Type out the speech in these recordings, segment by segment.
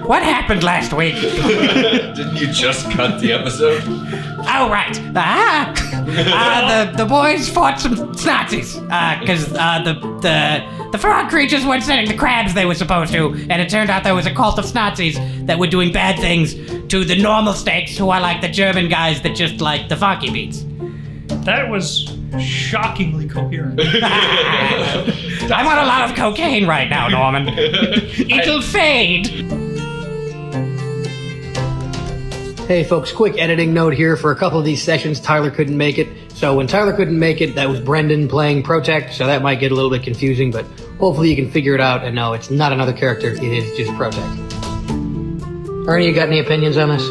what happened last week? Didn't you just cut the episode? Oh, right. The boys fought some Nazis, because the frog creatures weren't sending the crabs they were supposed to, and it turned out there was a cult of Nazis that were doing bad things to the normal stakes, who are like the German guys that just like the funky beats. That was shockingly coherent. I'm on a lot of cocaine right now, Norman. It'll fade. Hey folks, quick editing note here. For a couple of these sessions, Tyler couldn't make it. So when Tyler couldn't make it, that was Brendan playing Protect, so that might get a little bit confusing, but hopefully you can figure it out and know it's not another character, it is just Protect. Ernie, you got any opinions on this?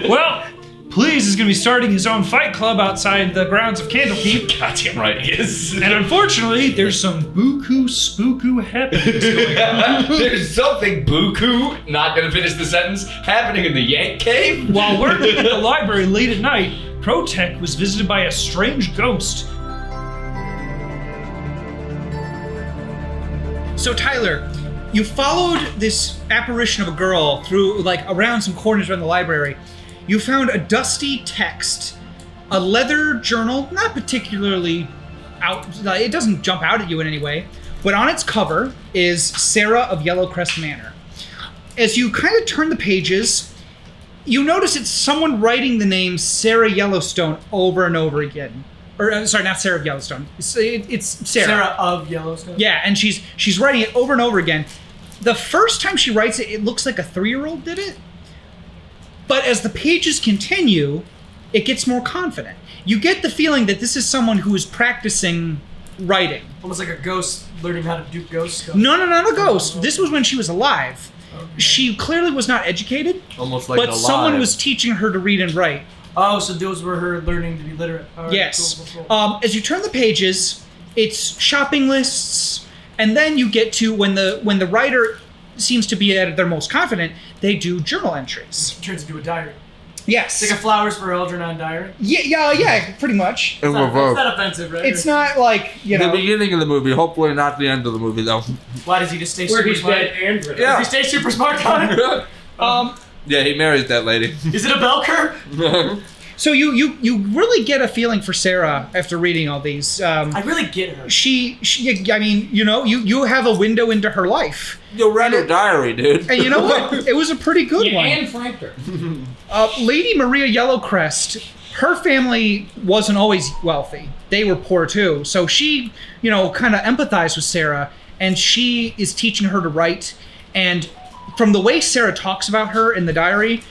Well, Please is going to be starting his own fight club outside the grounds of Candlekeep. Goddamn right he is. And unfortunately, there's some buku spooku happenings going on. There's something buku, not gonna finish the sentence, happening in the Yank Cave? While working at the library late at night, Protech was visited by a strange ghost. So Tyler, you followed this apparition of a girl through, around some corners around the library. You found a dusty text, a leather journal, not particularly it doesn't jump out at you in any way, but on its cover is Sarah of Yellowcrest Manor. As you kind of turn the pages, you notice it's someone writing the name Sarah Yellowstone over and over again. Or, sorry, not Sarah of Yellowstone. It's Sarah. Sarah of Yellowstone? Yeah, and she's writing it over and over again. The first time she writes it, it looks like a 3-year-old did it. But as the pages continue, it gets more confident. You get the feeling that this is someone who is practicing writing. Almost like a ghost learning how to do ghost stuff. No, not a ghost. This was when she was alive. Okay. She clearly was not educated. Almost like but someone was teaching her to read and write. Oh, so those were her learning to be literate. Right, yes. Cool. As you turn the pages, it's shopping lists, and then you get to when the writer seems to be at their most confident, they do journal entries. It turns into a diary. Yes. It's like a Flowers for Algernon diary. Yeah, pretty much. It's not offensive, right? It's not like, The beginning of the movie, hopefully not the end of the movie, though. Why does he just stay super smart? Dead and written. Yeah. Does he stay super smart on it? Yeah, he marries that lady. Is it a bell curve? So you really get a feeling for Sarah after reading all these. I really get her. She I mean, you have a window into her life. You read her diary, dude. And you know what? It was a pretty good one. And franked her. Lady Maria Yellowcrest, her family wasn't always wealthy. They were poor too. So she, kind of empathized with Sarah, and she is teaching her to write. And from the way Sarah talks about her in the diary,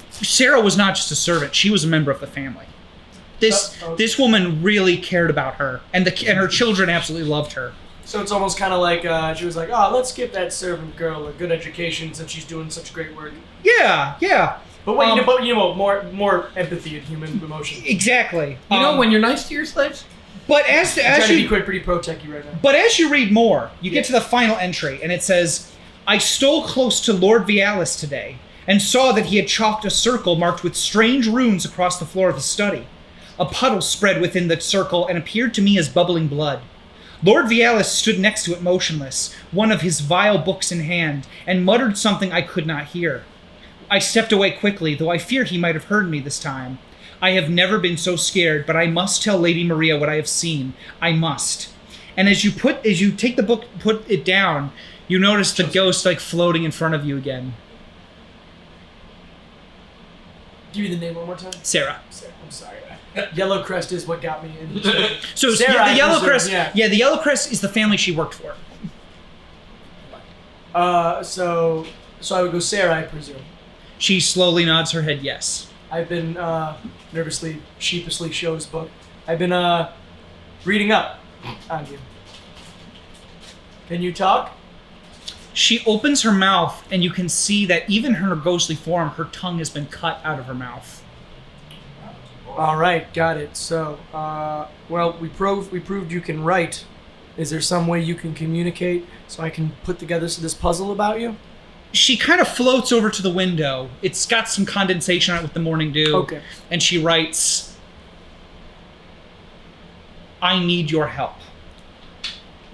Sarah was not just a servant; she was a member of the family. This woman really cared about her, and her children absolutely loved her. So it's almost kind of like she was like, "Oh, let's give that servant girl a good education since she's doing such great work." Yeah. But more empathy and human emotion. Exactly. When you're nice to your slaves. But as trying to you be pretty pro-techy right now. But as you read more, you get to the final entry, and it says, "I stole close to Lord Vialis today, and saw that he had chalked a circle marked with strange runes across the floor of his study. A puddle spread within the circle and appeared to me as bubbling blood. Lord Vialis stood next to it motionless, one of his vile books in hand, and muttered something I could not hear. I stepped away quickly, though I fear he might have heard me this time. I have never been so scared, but I must tell Lady Maria what I have seen. I must." And as you take the book, put it down, you notice the ghost floating in front of you again. Give me the name one more time. Sarah. I'm sorry. Yellowcrest is what got me in. So Sarah, the Yellowcrest, yeah. The Yellowcrest is the family she worked for. So I would go Sarah, I presume. She slowly nods her head yes. I've been nervously, sheepishly show his book. I've been reading up on you. Can you talk? She opens her mouth, and you can see that even in her ghostly form, her tongue has been cut out of her mouth. All right, got it. So, we proved you can write. Is there some way you can communicate so I can put together this puzzle about you? She kind of floats over to the window. It's got some condensation on it with the morning dew. Okay. And she writes, "I need your help."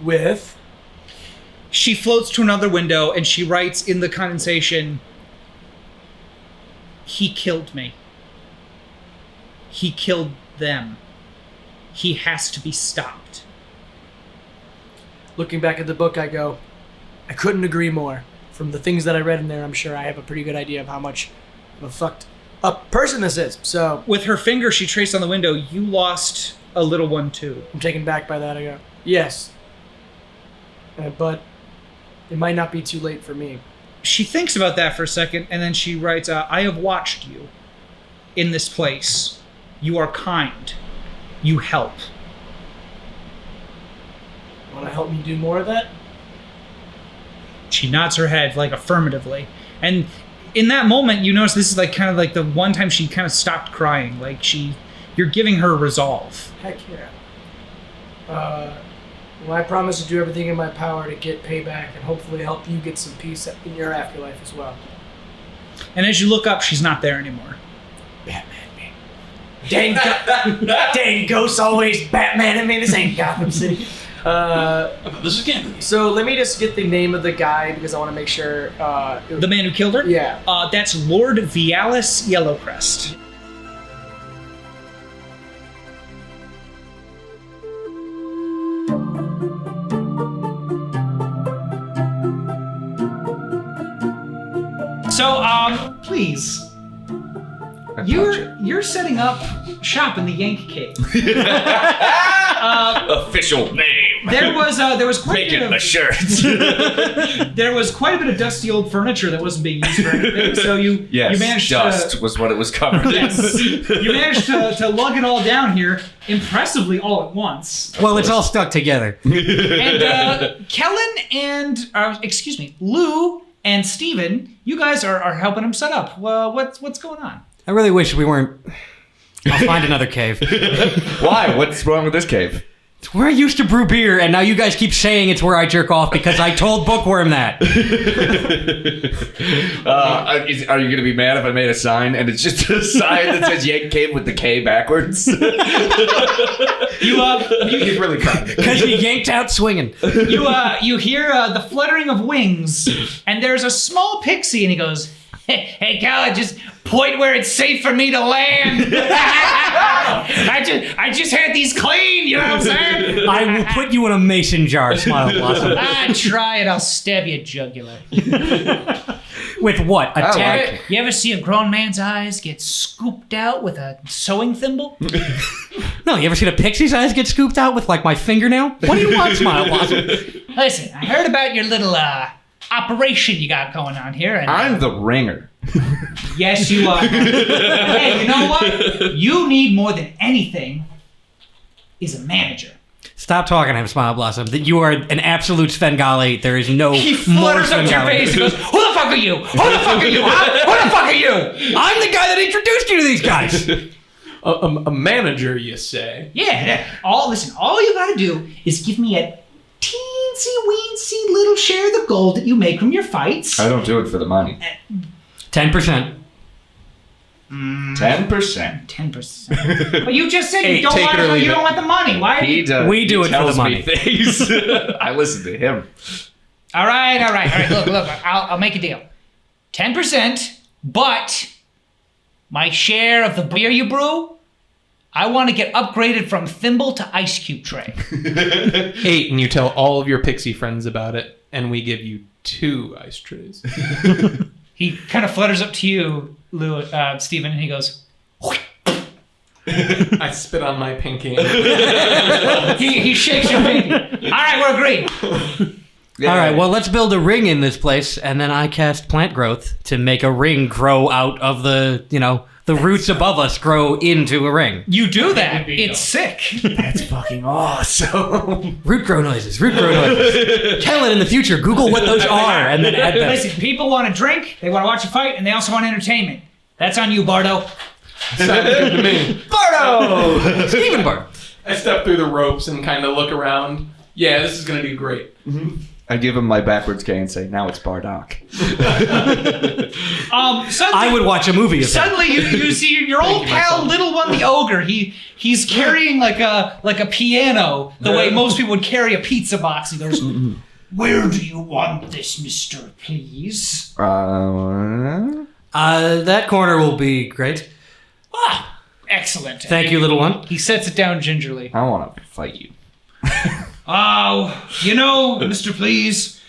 With? She floats to another window and she writes in the condensation, "He killed me. He killed them. He has to be stopped." Looking back at the book, I go, I couldn't agree more. From the things that I read in there, I'm sure I have a pretty good idea of how much of a fucked up person this is. So With her finger, she traced on the window, "You lost a little one too." I'm taken back by that. I go, yes. But it might not be too late for me. She thinks about that for a second, and then she writes, "I have watched you in this place. You are kind. You help." Want to help me do more of that? She nods her head, like, affirmatively. And in that moment, you notice this is, like, kind of like the one time she kind of stopped crying. Like, you're giving her resolve. Heck yeah. Well, I promise to do everything in my power to get payback and hopefully help you get some peace in your afterlife as well. And as you look up, she's not there anymore. Batman, man. Dang ghosts always Batman at me. This ain't Gotham City. This is again. So let me just get the name of the guy because I want to make sure. The man who killed her? Yeah. That's Lord Vialis Yellowcrest. So, please, you're setting up shop in the Yank Cave. Official name. There was quite Making a a bit shirt. of there was quite a bit of dusty old furniture that wasn't being used for anything. So you managed dust was what it was covered in. Yes, you managed to lug it all down here impressively all at once. Well, it's all stuck together. And Kellen and Lugh and Steven, you guys are helping him set up. Well, what's going on? I really wish we weren't. I'll find another cave. Why? What's wrong with this cave? It's where I used to brew beer, and now you guys keep saying it's where I jerk off because I told Bookworm that. Are you gonna be mad if I made a sign and it's just a sign that says Yank Cave with the K backwards? You He's really proud of it. Because he yanked out swinging. you hear the fluttering of wings, and there's a small pixie, and he goes, "Hey, Kellen, just point where it's safe for me to land." I just had these clean, you know what I'm saying? I will put you in a mason jar, Smile Blossom. Try it, I'll stab you jugular. With what? A I tack? like You ever see a grown man's eyes get scooped out with a sewing thimble? No, you ever seen a pixie's eyes get scooped out with, like, my fingernail? What do you want, Smile Blossom? Listen, I heard about your little operation you got going on here. And, I'm the ringer. Yes, you are. Hey, you know what? You need more than anything is a manager. Stop talking to him, Smile Blossom. That you are an absolute Svengali. There is no He more flutters up to your Svengali. face and goes, "Who the fuck are you? Who the fuck are you? Huh? Who the fuck are you?" I'm the guy that introduced you to these guys. A manager, you say? yeah, All you gotta do is give me a teensy weensy little share of the gold that you make from your fights. I don't do it for the money. 10%. 10%. 10%. But you just said Hey, you don't take want it or leave you it. don't want the money. Why? He does. We do he it for the tells money. me things. I listen to him. All right. Look, I'll make a deal. 10%, but my share of the beer you brew, I want to get upgraded from thimble to ice cube tray. 8, and you tell all of your pixie friends about it, and we give you 2 ice trays. He kind of flutters up to you, Steven, and he goes, I spit on my pinky. he shakes your pinky. All right, we're agreed. All right, well, let's build a ring in this place, and then I cast plant growth to make a ring grow out of the, the roots above us grow into a ring. You do that. It's sick. That's fucking awesome. Root grow noises. Kellen, in the future, Google what those are, and then add them. Listen, people want to drink, they want to watch a fight, and they also want entertainment. That's on you, Bardo. Sounds good to me. Bardo! Steven Bar. I step through the ropes and kind of look around. Yeah, this is going to do great. I give him my backwards K and say, now it's Bardock. Suddenly, I would watch a movie of that. Suddenly, you see your old pal, Little One the Ogre. He's carrying like a piano, the way most people would carry a pizza box. He goes, Where do you want this, mister, please? That corner will be great. Ah, excellent. Thank you, little one. He sets it down gingerly. I want to fight you. Oh, Mr. Please,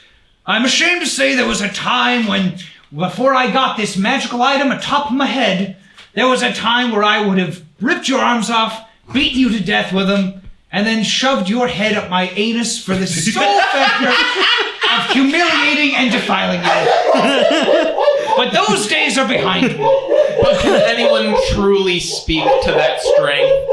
I'm ashamed to say there was a time when, before I got this magical item atop of my head, there was a time where I would have ripped your arms off, beaten you to death with them, and then shoved your head up my anus for the sole factor of humiliating and defiling you. But those days are behind me. But can anyone truly speak to that strength?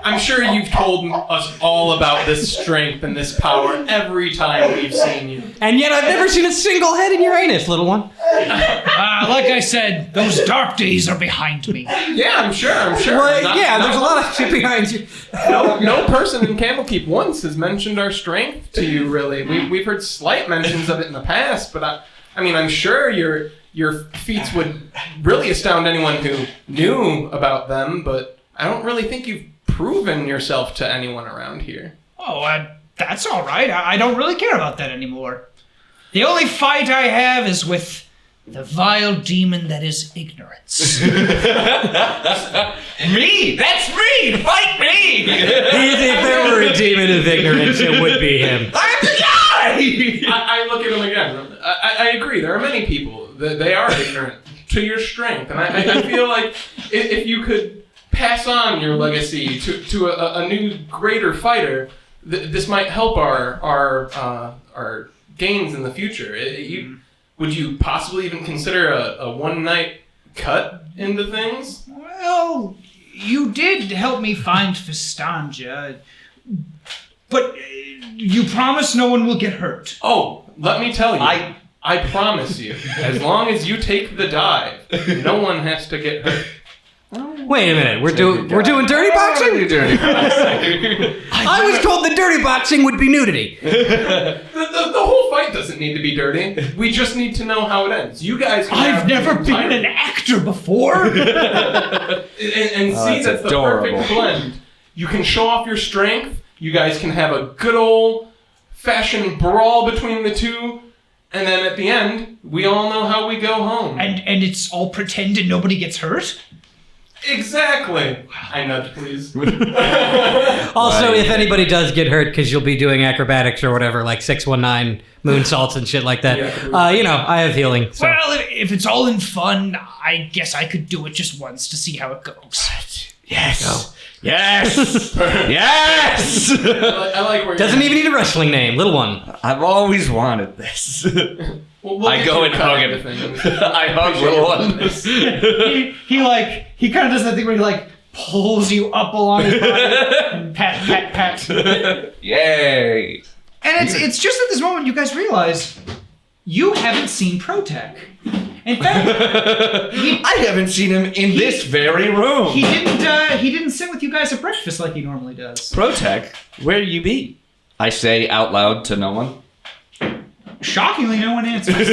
I'm sure you've told us all about this strength and this power every time we've seen you. And yet I've never seen a single head in your anus, little one. Like I said, those dark days are behind me. Yeah, I'm sure. Well, there's a lot of shit behind you. No person in Candlekeep once has mentioned our strength to you, really. We've heard slight mentions of it in the past, but I'm sure your feats would really astound anyone who knew about them, but I don't really think you've proven yourself to anyone around here. Oh, that's all right. I don't really care about that anymore. The only fight I have is with the vile demon that is ignorance. Me? That's me! Fight me! If there were a demon of ignorance, it would be him. I'm the guy! I look at him again. I agree. There are many people that they are ignorant to your strength, and I feel like if you could pass on your legacy to a new greater fighter, this might help our gains in the future. Would you possibly even consider a one-night cut into things? Well, you did help me find Festanja, but you promise no one will get hurt. Oh, let me tell you. I promise you, as long as you take the dive, no one has to get hurt. Wait a minute, we're doing dirty boxing? I was told that dirty boxing would be nudity. The whole fight doesn't need to be dirty. We just need to know how it ends. You guys can I've never been an actor before. and see, that's the perfect blend. You can show off your strength. You guys can have a good old-fashioned brawl between the two. And then at the end, we all know how we go home. And it's all pretend and nobody gets hurt? Exactly. I nudge, please. Also, if anybody does get hurt, because you'll be doing acrobatics or whatever, like 619 moonsaults and shit like that, I have healing. So. Well, if it's all in fun, I guess I could do it just once to see how it goes. Yes. Yes. Yes. I like where Doesn't you're even need a wrestling name, little one. I've always wanted this. We'll I go and hug him. I hug little one. He kind of does that thing where he pulls you up along his body and pat. Yay. And it's just at this moment you guys realize you haven't seen Protech. In fact, I haven't seen him in this very room. he didn't sit with you guys at breakfast like he normally does. Protech, where you be? I say out loud to no one. Shockingly, no one answers.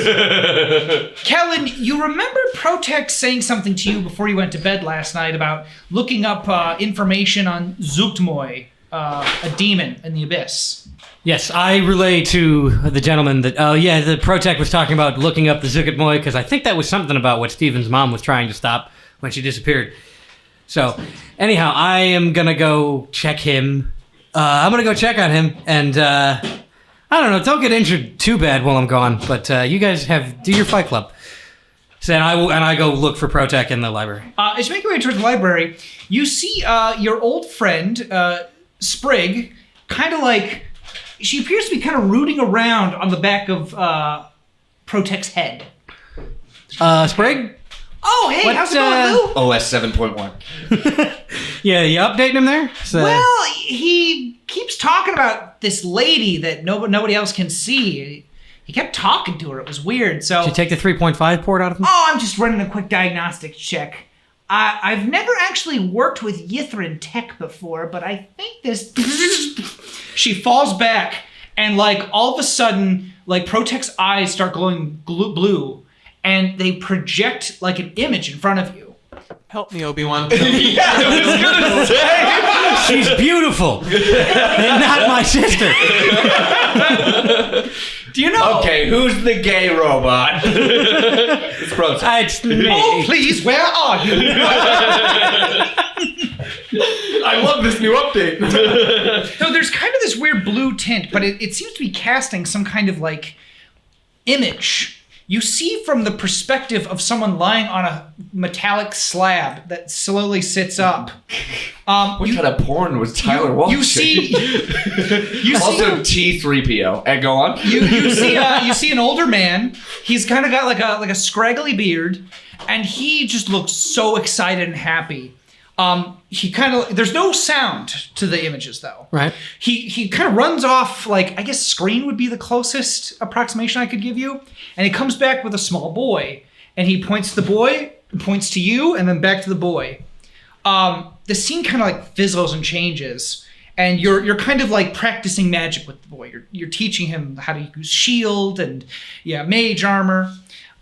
Kellen, you remember Protech saying something to you before you went to bed last night about looking up information on Zuchtmoy, a demon in the abyss. Yes, I relay to the gentleman that, the Protech was talking about looking up the Zuchtmoy, because I think that was something about what Steven's mom was trying to stop when she disappeared. So, anyhow, I am going to go check him. I'm going to go check on him, and, I don't know, don't get injured too bad while I'm gone, but you guys do your fight club. So, and I go look for Protech in the library. As you make your way towards the library, you see your old friend, Sprig, kind of she appears to be kind of rooting around on the back of Protech's head. Sprig? Oh, hey, how's it going, Lou? OS 7.1. Yeah, you updating him there? So, Well, he keeps talking about this lady that nobody else can see. He kept talking to her. It was weird. So, did you take the 3.5 port out of him? Oh, I'm just running a quick diagnostic check. I've never actually worked with Yithrin tech before, but I think this... She falls back, and all of a sudden, Protech's eyes start glowing blue, and they project an image in front of you. Help me, Obi-Wan. Yeah, I was gonna say. She's beautiful, and not my sister. Do you know? Okay, who's the gay robot? It's Prozac. It's me. Oh, please, where are you? I love this new update. No, there's kind of this weird blue tint, but it seems to be casting some kind of like image. You see from the perspective of someone lying on a metallic slab that slowly sits up. What kind of porn was Tyler watching? You see, also T3PO. And go on. you see an older man. He's kind of got like a scraggly beard, and he just looks so excited and happy. He kind of, there's no sound to the images though. Right. He kind of runs off, like, I guess screen would be the closest approximation I could give you. And he comes back with a small boy, and he points to the boy, points to you, and then back to the boy. The scene kind of like fizzles and changes, and you're kind of like practicing magic with the boy. You're teaching him how to use shield and mage armor.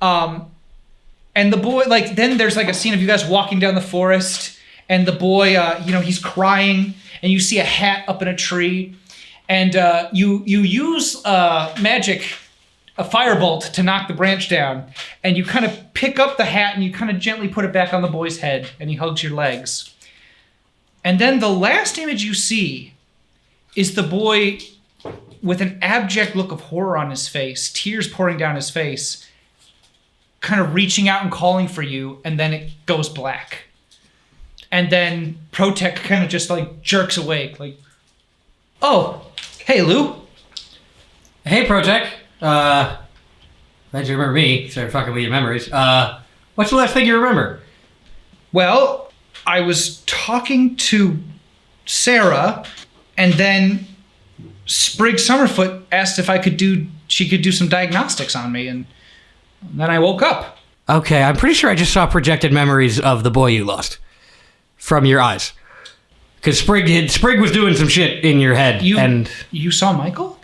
And the boy, like, then there's like a scene of you guys walking down the forest. And the boy, he's crying, and you see a hat up in a tree, and you use magic, a firebolt, to knock the branch down, and you kind of pick up the hat and you kind of gently put it back on the boy's head, and he hugs your legs. And then the last image you see is the boy with an abject look of horror on his face, tears pouring down his face, kind of reaching out and calling for you, and then it goes black. And then Protec kind of just like jerks awake, like, "Oh, hey Lugh." Hey, Protec. Glad you remember me. Sorry, fucking with your memories. What's the last thing you remember? Well, I was talking to Sarah, and then Sprig Summerfoot asked if she could do some diagnostics on me, and then I woke up. Okay, I'm pretty sure I just saw projected memories of the boy you lost from your eyes. Because Sprig was doing some shit in your head. You saw Michael?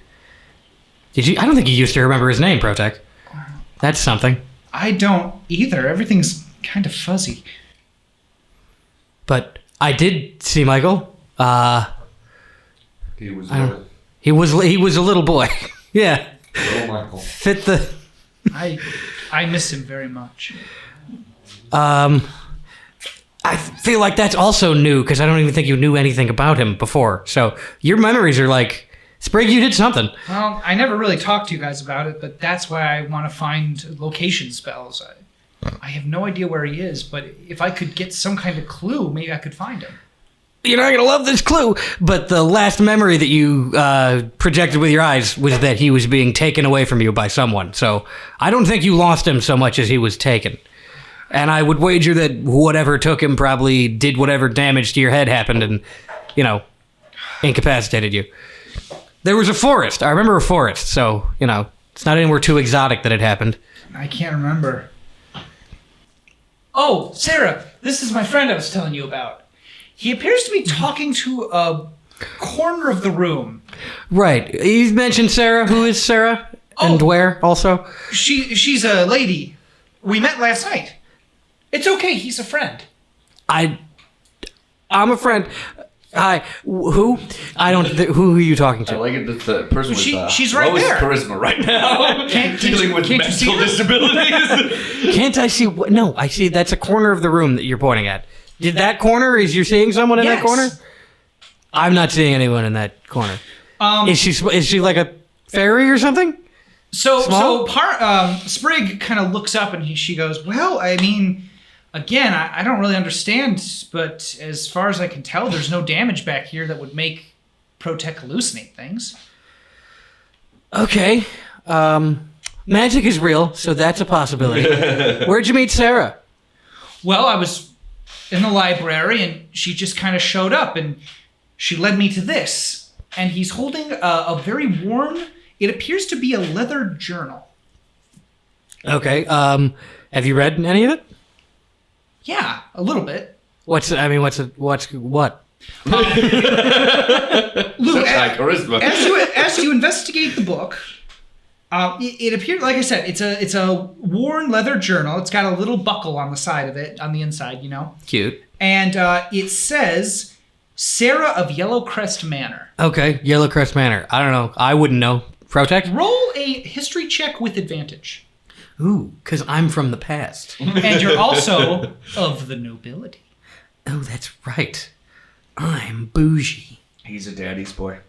Did you? I don't think you used to remember his name, Protec. That's something. I don't either. Everything's kind of fuzzy. But I did see Michael. He was he was a little boy. Yeah. little Michael. Fit the. I miss him very much. I feel like that's also new because I don't even think you knew anything about him before. So your memories are like, Sprig, you did something. Well, I never really talked to you guys about it, but that's why I want to find location spells. I have no idea where he is, but if I could get some kind of clue, maybe I could find him. You're not gonna love this clue, but the last memory that you projected with your eyes was that he was being taken away from you by someone. So I don't think you lost him so much as he was taken. And I would wager that whatever took him probably did whatever damage to your head happened and, incapacitated you. There was a forest. I remember a forest, so, it's not anywhere too exotic that it happened. I can't remember. Oh, Sarah, this is my friend I was telling you about. He appears to be talking to a corner of the room. Right. You mentioned Sarah. Who is Sarah? And where, also? She's a lady. We met last night. It's okay. He's a friend. I'm a friend. Hi. Who? I don't. Who are you talking to? I like it that the person with she's right lowest there. charisma right now. Dealing with mental disabilities. Can't I see? No, I see. That's a corner of the room that you're pointing at. Did that corner? Is you seeing someone in that corner? I'm not seeing anyone in that corner. Is she like a fairy or something? So Sprig kind of looks up and she goes, "Well, I mean, again, I don't really understand, but as far as I can tell, there's no damage back here that would make Protec hallucinate things." Okay. Magic is real, so that's a possibility. Where'd you meet Sarah? Well, I was in the library and she just kind of showed up and she led me to this. And he's holding a very worn, it appears to be a leather journal. Okay. Have you read any of it? Yeah, a little bit. What? Lugh, Such high charisma. as you investigate the book, it appeared, like I said, it's a worn leather journal. It's got a little buckle on the side of it, on the inside, Cute. And it says, Sarah of Yellowcrest Manor. Okay, Yellowcrest Manor. I don't know. I wouldn't know. Protect? Roll a history check with advantage. Ooh, because I'm from the past. And you're also of the nobility. Oh, that's right. I'm bougie. He's a daddy's boy.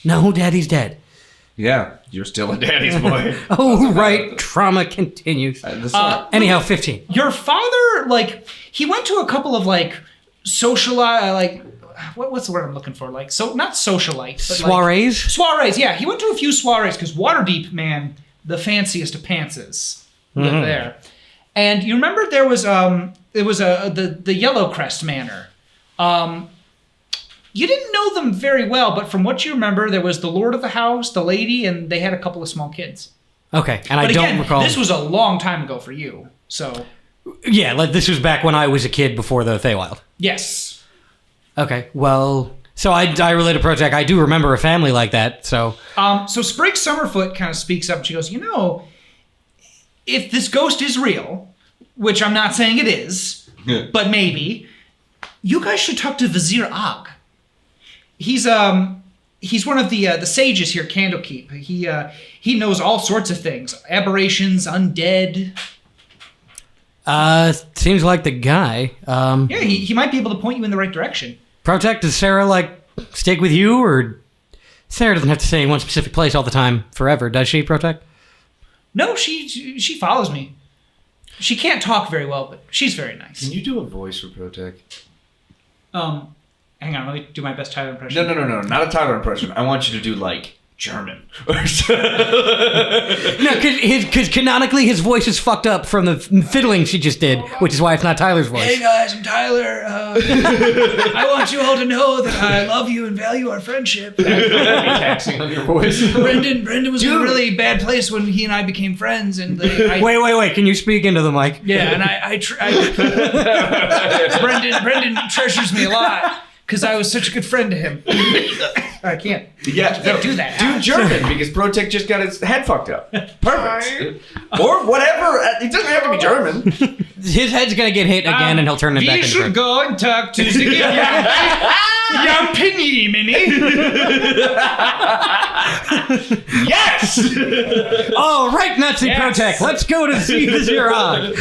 No, Daddy's dead. Yeah, you're still a daddy's boy. Oh, right. Trauma continues. Anyhow, 15. Your father, like, he went to a couple of, like, what's the word I'm looking for? Like, so not socialite, but Soirees? Soirees, yeah. He went to a few soirees because Waterdeep, man, the fanciest of pantses live there. And you remember there was the Yellowcrest Manor. You didn't know them very well, but from what you remember, there was the lord of the house, the lady, and they had a couple of small kids. Okay, and But I don't again, recall. this was a long time ago for you, so Yeah, like this was back when I was a kid before the Feywild. yes. Okay, well, so I relate to Protect. I do remember a family like that, so... So Sprig Summerfoot kind of speaks up and she goes, you know, if this ghost is real, which I'm not saying it is, but maybe, you guys should talk to Vizier Og. He's one of the sages here at Candlekeep. He knows all sorts of things. Aberrations, undead. Seems like the guy. Yeah, he might be able to point you in the right direction. Protect, does Sarah, like, stick with you, or... Sarah doesn't have to stay in one specific place all the time forever, does she, Protect? No, she follows me. She can't talk very well, but she's very nice. Can you do a voice for Protect? Hang on, let me do my best Tyler impression. No, not a Tyler impression. I want you to do, like, German. No, because canonically his voice is fucked up from the fiddling she just did, which is why it's not Tyler's voice. Hey guys, I'm Tyler. I want you all to know that I love you and value our friendship. Taxing on your voice. Brendan was in a really bad place when he and I became friends, and Wait, can you speak into the mic? Yeah, and Brendan treasures me a lot because I was such a good friend to him. I can't. Yeah, Can't do that. Do German, because Protect just got his head fucked up. Perfect. Or whatever. It doesn't have to be German. His head's gonna get hit again, and he'll turn it back We into should French. go and talk to the young Pingy Mini. Yes! All right, Nazi Protect, let's go to see the Zero.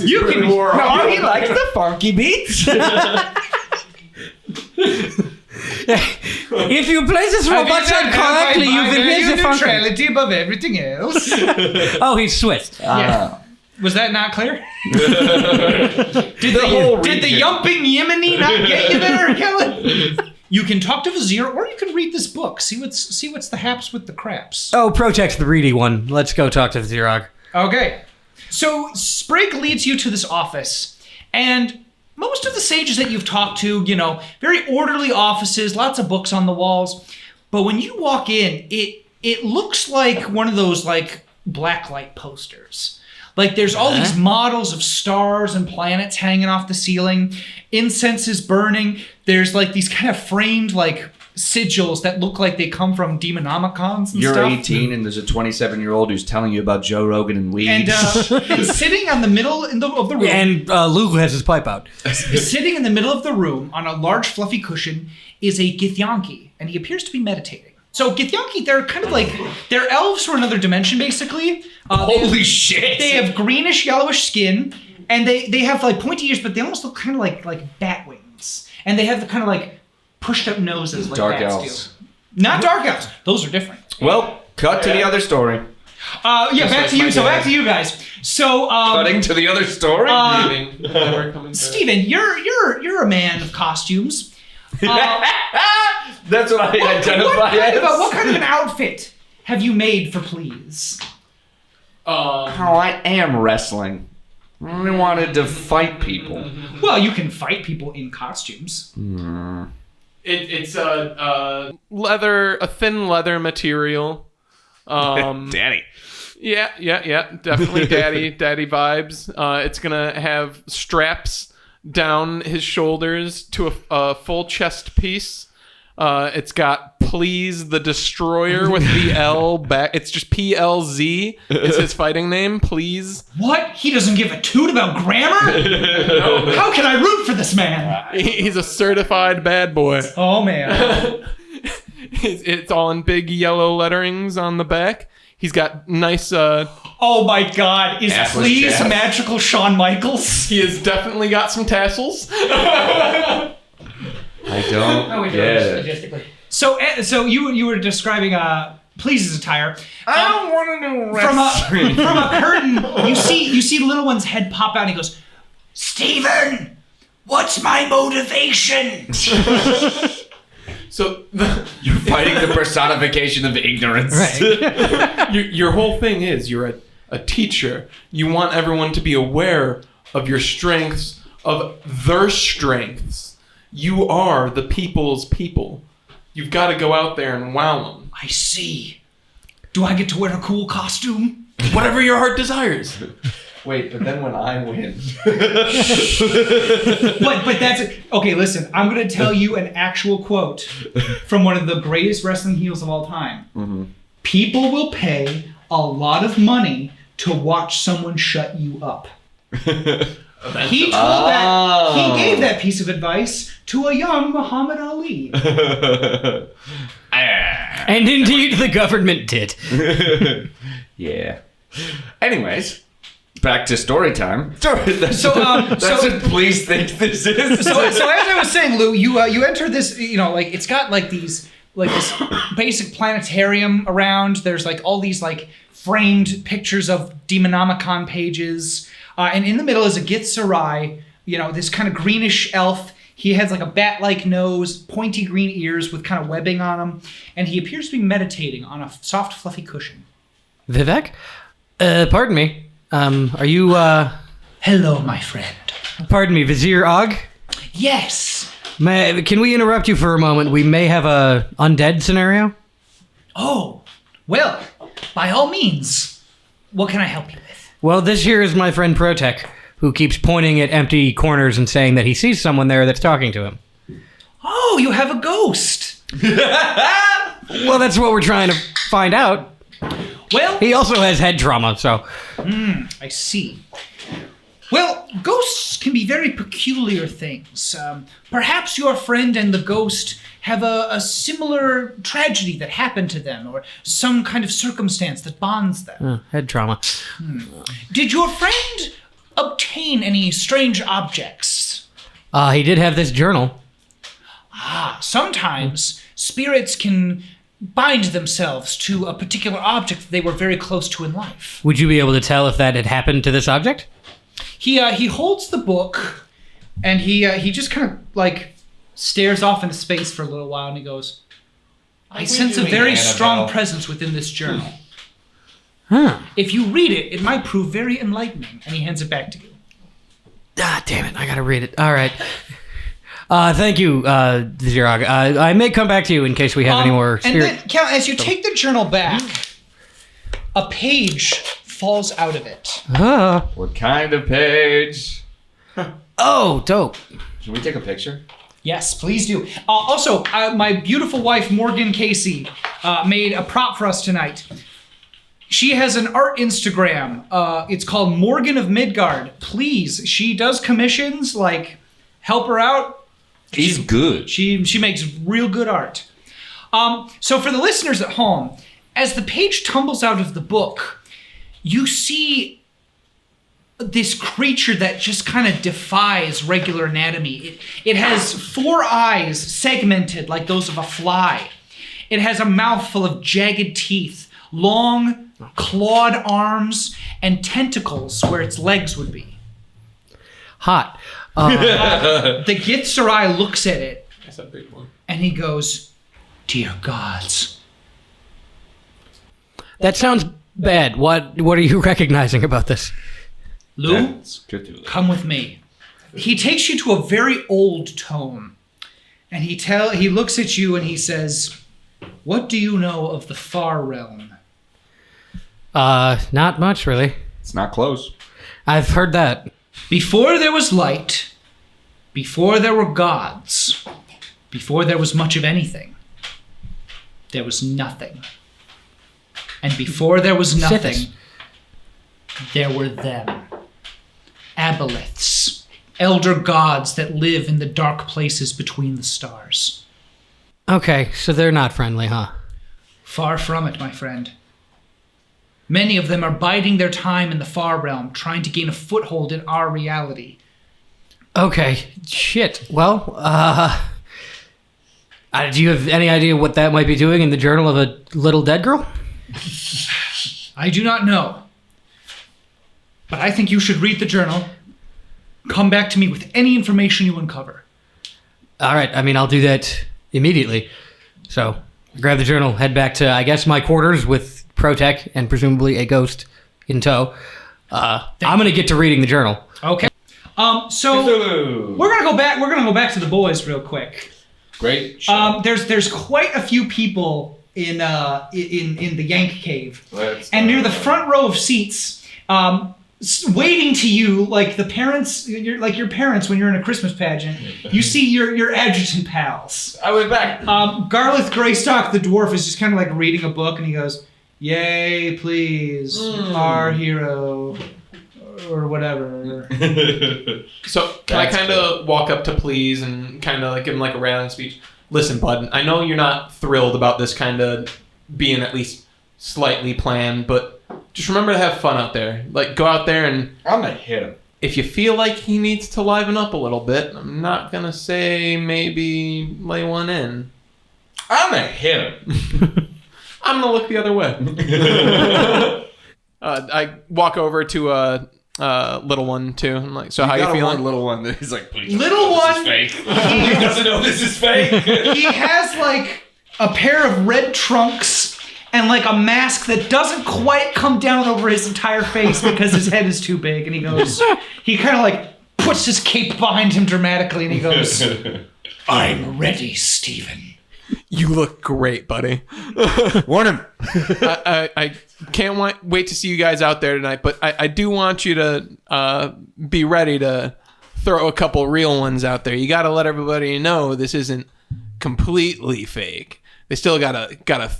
You can war. Oh, he likes the funky beats. If you place this robot head correctly, you will hear the function. neutrality above everything else. Oh, he's Swiss. Yeah. Was that not clear? Did Did the yumping Yemeni not get you there, Kellen? You can talk to Vizier, or you can read this book. See what's the haps with the craps. Oh, Protect's the reedy one. Let's go talk to the Zerog. Okay. So Sprig leads you to this office, and most of the sages that you've talked to, very orderly offices, lots of books on the walls. But when you walk in, it looks like one of those like blacklight posters. Like there's all these models of stars and planets hanging off the ceiling. Incense is burning. There's like these kind of framed like sigils that look like they come from demonomicons and You're stuff. 18 and there's a 27-year-old who's telling you about Joe Rogan and weed. And sitting on the middle of the room. And Lugh has his pipe out. Sitting in the middle of the room on a large fluffy cushion is a Githyanki, and he appears to be meditating. So Githyanki, they're kind of like, they're elves from another dimension, basically. Holy shit! They have greenish, yellowish skin, and they have like pointy ears, but they almost look kind of like bat wings. And they have the kind of like pushed up noses like Dark bats elves. do. Not dark elves. Those are different. Well, cut to the other story. Back to you. So back to you guys. So Cutting to the other story? Leaving, never coming back. Steven, you're a man of costumes. That's what I identify as. What kind of an outfit have you made for Please? Oh, I am wrestling. I wanted to fight people. Well, you can fight people in costumes. It's a thin leather material. Daddy. Yeah, definitely daddy vibes. It's gonna have straps down his shoulders to a full chest piece. It's got Please the Destroyer with the L back. It's just PLZ is his fighting name. Please. What? He doesn't give a toot about grammar? How can I root for this man? He's a certified bad boy. Oh, man. It's all in big yellow letterings on the back. He's got nice. Oh my God! Is Assless Please chaps. magical Shawn Michaels? He has definitely got some tassels. I don't get it. So you were describing Please's attire. I don't want to know From a curtain, you see little one's head pop out and he goes, "Steven, what's my motivation?" So You're fighting the personification of ignorance. your whole thing is you're a teacher. You want everyone to be aware of your strengths, of their strengths. You are the people's people. You've got to go out there and wow them. I see. Do I get to wear a cool costume? Whatever your heart desires. Wait, but then when I win. But that's it. Okay, listen. I'm going to tell you an actual quote from one of the greatest wrestling heels of all time. Mm-hmm. People will pay a lot of money to watch someone shut you up. He told that. He gave that piece of advice to a young Muhammad Ali. And indeed, the government did. Yeah. Anyways, back to story time. That's So, what Please think this is. So as I was saying, Lou, you enter this. Like it's got like this basic planetarium around. There's like all these like framed pictures of Demonomicon pages, and in the middle is a Githzerai. This kind of greenish elf. He has like a bat-like nose, pointy green ears with kind of webbing on him, and he appears to be meditating on a soft, fluffy cushion. Vivek? Pardon me. Are you, Hello, my friend. Pardon me, Vizier Og? Yes. Can we interrupt you for a moment? We may have a undead scenario. Oh, well, by all means. What can I help you with? Well, this here is my friend Protech, who keeps pointing at empty corners and saying that he sees someone there that's talking to him. Oh, you have a ghost. Well, that's what we're trying to find out. Well, He also has head trauma, so... I see. Well, ghosts can be very peculiar things. Perhaps your friend and the ghost have a similar tragedy that happened to them, or some kind of circumstance that bonds them. Head trauma. Did your friend obtain any strange objects? He did have this journal. Sometimes spirits can bind themselves to a particular object they were very close to in life. Would you be able to tell if that had happened to this object? He holds the book, and he just kind of like stares off into space for a little while, and he goes, "I sense a doing, very Annabelle? strong presence within this journal. Huh. If you read it, it might prove very enlightening." And he hands it back to you. Damn it, I gotta read it. All right. Thank you, Zirog. I may come back to you in case we have any more And spirit... then, Cal, as you take the journal back, a page falls out of it. What kind of page? Oh, dope. Should we take a picture? Yes, please do. Also, my beautiful wife, Morgan Casey, made a prop for us tonight. She has an art Instagram. It's called Morgan of Midgard. Please, she does commissions, like, help her out. He's good. She makes real good art. So for the listeners at home, as the page tumbles out of the book, you see this creature that just kind of defies regular anatomy. It has 4 eyes segmented like those of a fly. It has a mouth full of jagged teeth, long clawed arms, and tentacles where its legs would be. Hot. The Githzerai looks at it, That's a big one. and he goes, "Dear gods." That sounds bad. What are you recognizing about this? Lou, That's good to come with me. He takes you to a very old tome, and he looks at you and he says, "What do you know of the far realm?" Not much, really. It's not close. I've heard that. Before there was light, before there were gods, Before there was much of anything, there was nothing. And before there was nothing, there were them. Aboleths. Elder gods that live in the dark places between the stars. Okay, so they're not friendly, huh? Far from it, my friend. Many of them are biding their time in the far realm, trying to gain a foothold in our reality. Okay, shit. Well, do you have any idea what that might be doing in the journal of a little dead girl? I do not know. But I think you should read the journal. Come back to me with any information you uncover. All right, I mean, I'll do that immediately. So, grab the journal, head back to, I guess, my quarters with Protec and presumably a ghost in tow. I'm gonna get to reading the journal. Okay. So we're gonna go back. We're gonna go back to the boys real quick. Great. There's quite a few people in the Yank cave, and near the front row of seats, waving to you like the parents, your parents when you're in a Christmas pageant. You see your adjutant pals. I went back. Garlith Greystock, the dwarf, is just kind of like reading a book, and he goes, "Yay, please, our hero." Or whatever. So can I kind of walk up to Please and kind of like give him like a rallying speech? Listen, bud, I know you're not thrilled about this kind of being at least slightly planned, but just remember to have fun out there. Like, go out there and... I'm gonna hit him. If you feel like he needs to liven up a little bit, I'm not gonna say maybe lay one in. I'm gonna hit him. I'm gonna look the other way. I walk over to little one too. I'm like, so how you feeling? Little one. He's like, please. Little one. This is fake. He doesn't know this is fake. He has like a pair of red trunks and like a mask that doesn't quite come down over his entire face because his head is too big. And he kind of like puts his cape behind him dramatically, and he goes, "I'm ready, Stephen." You look great, buddy. Warn him. I can't wait to see you guys out there tonight, but I do want you to be ready to throw a couple real ones out there. You got to let everybody know this isn't completely fake. They still gotta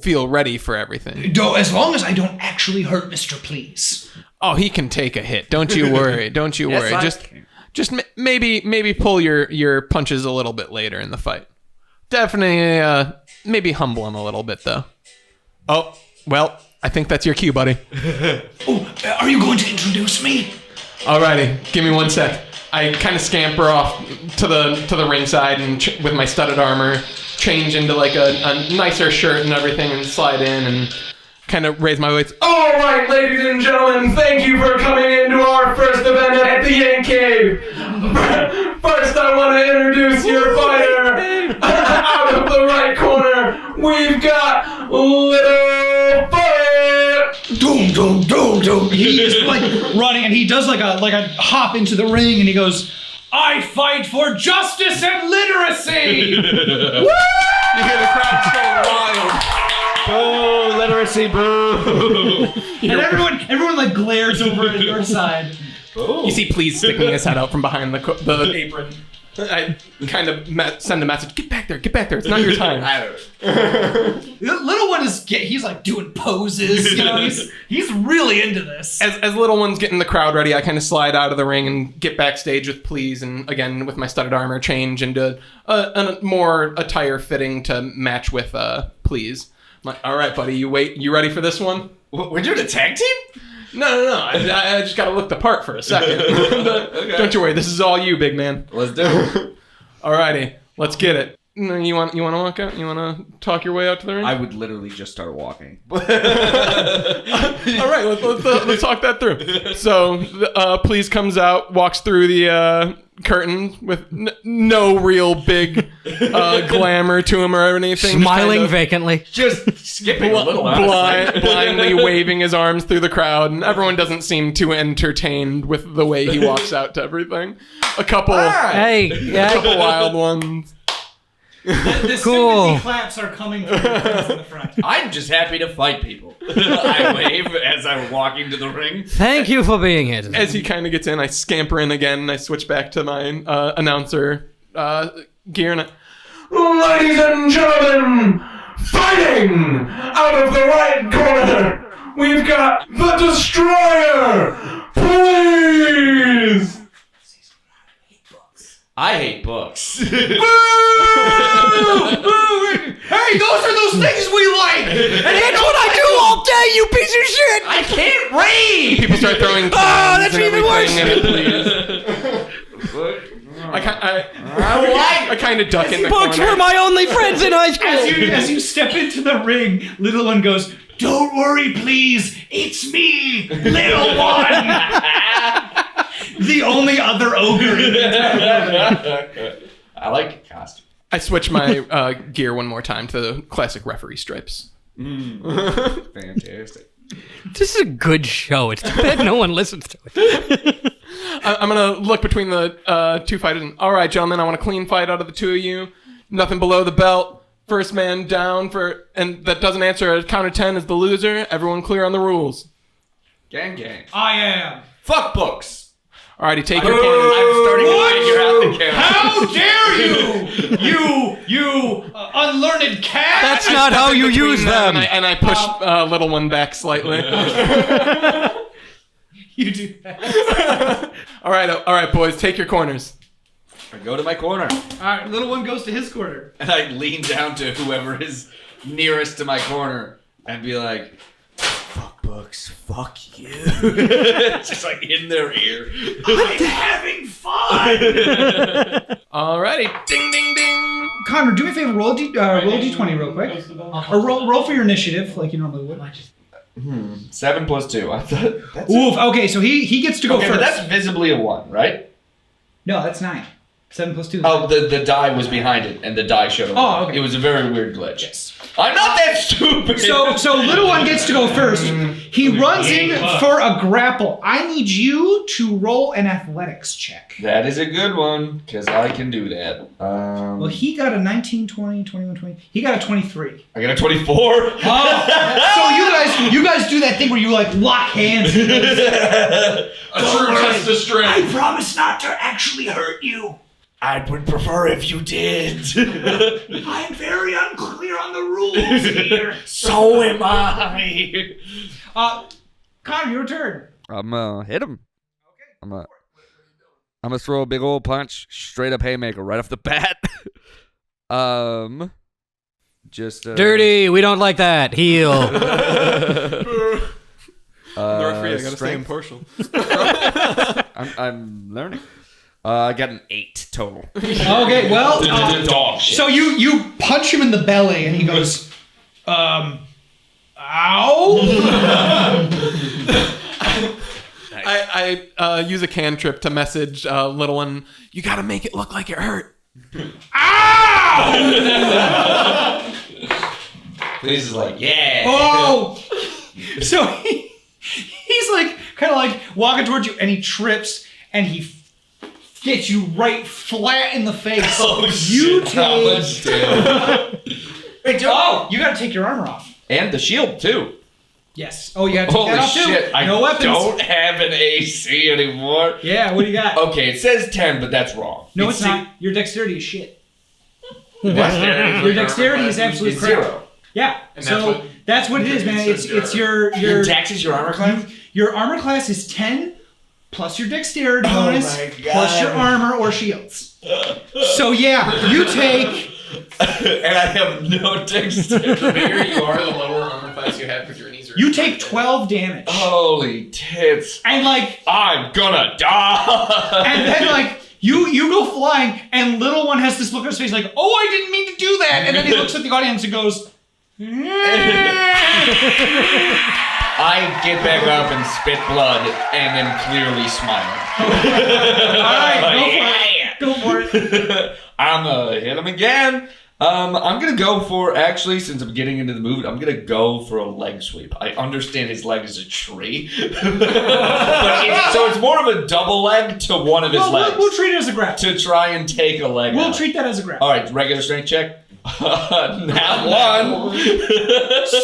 feel ready for everything. As long as I don't actually hurt Mr. Please. Oh, he can take a hit. Don't you worry. Don't you worry. Just maybe pull your punches a little bit later in the fight. Definitely, maybe humble him a little bit, though. Oh, well, I think that's your cue, buddy. Oh, are you going to introduce me? Alrighty, give me 1 sec. I kind of scamper off to the ringside and with my studded armor, change into like a nicer shirt and everything, and slide in and kind of raise my weights. All right, ladies and gentlemen, thank you for coming into our first event at the Yank Cave. First, I want to introduce your fighter. Out of the right corner, we've got Little Fire. Doom, doom, doom, doom. He's like running, and he does like a hop into the ring, and he goes, "I fight for justice and literacy." Woo! You hear the crowd go wild. Oh, literacy, boo. And everyone like glares over at your side. You see Please sticking his head out from behind the apron. I kind of send a message, get back there, it's not your time. Little one he's like doing poses, he's really into this. As Little One's getting the crowd ready, I kind of slide out of the ring and get backstage with Please, and again with my studded armor change into a more attire fitting to match with Please. I'm like, all right, buddy, you ready for this one? We're doing a tag team? No. I just gotta look the part for a second. Okay. Don't you worry, this is all you, big man. Let's do it. Alrighty, let's get it. You want to walk out? You want to talk your way out to the ring? I would literally just start walking. All right, let's talk that through. So, Please comes out, walks through the curtain with no real big glamour to him or anything. Smiling vacantly. Just skipping a little. Blindly waving his arms through the crowd, and everyone doesn't seem too entertained with the way he walks out to everything. A couple wild ones. The Cool. sympathy claps are coming from the friends in the front. I'm just happy to fight people. I wave as I'm walking to the ring. Thank you for being here today. As he kind of gets in, I scamper in again, and I switch back to my announcer gear, and Ladies and gentlemen, fighting out of the right corner, we've got the Destroyer. Please. I hate books. Hey, those are those things we like! And that's what I do all day, you piece of shit! I can't read. People start throwing that's and even worse. everything at it, please. I kind of duck in the Books corner. were my only friends in high school! As you step into the ring, Little One goes, "Don't worry, please. It's me, Little One." The only other ogre in the I like your costume. I switch my gear one more time to the classic referee stripes. Fantastic. This is a good show. It's too bad no one listens to it. I'm going to look between the two fighters. And, all right, gentlemen, I want a clean fight out of the two of you. Nothing below the belt. First man down and that doesn't answer a counter 10 is the loser. Everyone clear on the rules. Gang, gang. I am. Fuck books. Alrighty, take your corner. I'm starting to figure out the count. How dare you, unlearned cat! That's not how you use them. And I push little one back slightly. You do that. all right, boys, take your corners. I go to my corner. All right, Little One goes to his corner. And I lean down to whoever is nearest to my corner and be like, fuck books, fuck you. Just like in their ear. I'm having fun. Alrighty, ding, ding, ding. Connor, do me a favor. Roll d20 real quick, or roll for your initiative like you normally would. 7 plus 2. I thought that's Oof. Okay, so he gets to go okay, first. but that's visibly a 1, right? No, that's 9. 7 plus 2. Oh, the die was behind it, and the die showed up. Oh, okay. It was a very weird glitch. Yes. I'm not that stupid! So Little One gets to go first. He runs in for a grapple. I need you to roll an athletics check. That is a good one, because I can do that. Well, he got a 19, 20, 21, 20. He got a 23. I got a 24. Oh, so you guys do that thing where you like lock hands. A true test of I strength. promise not to actually hurt you. I would prefer if you did. I'm very unclear on the rules here. So am I. Connor, your turn. I'm gonna hit him. I'm gonna throw a big old punch, straight up haymaker right off the bat. Just Dirty, we don't like that. Heal. The referee, I gotta stay strength. impartial. I'm learning. I got an 8 total. Okay, well, Dog shit. so you punch him in the belly, and he goes, ow. I use a cantrip to message little one. You gotta make it look like it hurt. Ow! Please is like, yeah. Oh! So he's like, kind of like walking towards you, and he trips, and he gets you right flat in the face. Oh, you shit. How take. much damage? Wait, Oh, you gotta take your armor off. And the shield, too. Yes. Oh, you gotta take Holy that off too. shit. I No weapons. don't have an AC anymore. Yeah, what do you got? Okay, it says 10, but that's wrong. No, it's not. Your dexterity is shit. Your Your dexterity is absolute It's crap. 0. Yeah. And So that's what it is, man. It's your Your dex is your armor class? your armor class is 10 plus your dexterity bonus my God. plus your armor or shields. So yeah, you take. And I have no dexterity. The bigger you are, the lower armor class you have with your knees. You take 12 damage. Holy tits. And like, I'm gonna die. and then like, you go flying, and Little One has this look on his face like, oh, I didn't mean to do that. And then he looks at the audience and goes, I get back up and spit blood and then clearly smile. all right, go for it. Go for it. I'm gonna hit him again. I'm gonna go for, actually, since I'm getting into the mood, I'm gonna go for a leg sweep. I understand his leg is a tree. So it's more of a double leg to one of his legs. We'll treat it as a grab. To try and take a leg We'll out. treat that as a grab. Alright, regular strength check. Not one.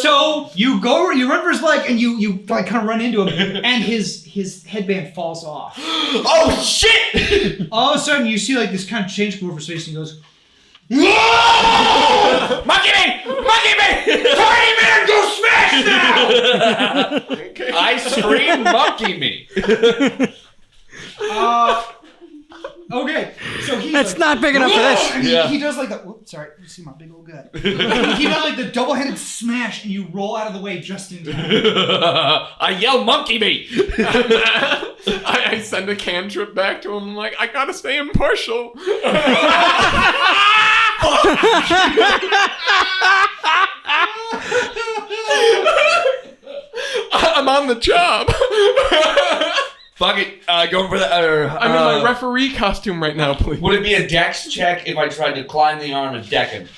So you run for his leg, and you like kind of run into him, and his headband falls off. Oh shit! All of a sudden, you see like this kind of change come over his face, and he goes, "Ah!" I scream, monkey me. Okay, so he's That's not big enough for this. And he does like the. Oops, sorry, you see my big old gut. He does like the double-headed smash, and you roll out of the way just in time. I yell, monkey me. I send a cantrip back to him. I'm like, I gotta stay impartial. I'm on the job. Fuck it. Going for the. I'm in my referee costume right now, please. Would it be a dex check if I tried to climb the arm and deck him?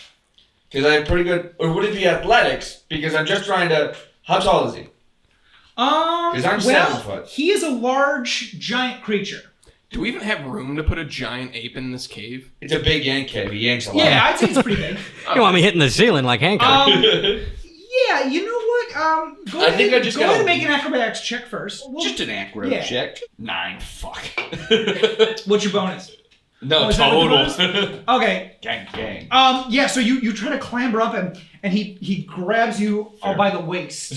Because I have pretty good. Or would it be athletics? Because I'm just trying to. How tall is he? Because I'm 7 foot. He is a large, giant creature. Do we even have room to put a giant ape in this cave? It's a big yank cave. He yanks a lot. Yeah, I'd say it's pretty big. You want me hitting the ceiling like Hancock? Yeah, you know what? Go I think I just go gotta- ahead and make an acrobatics check first. Just an acro Yeah. check. 9. Fuck. What's your bonus? No, is that the total. bonus? Okay. Gang. Yeah, so you try to clamber up and he grabs you by the waist.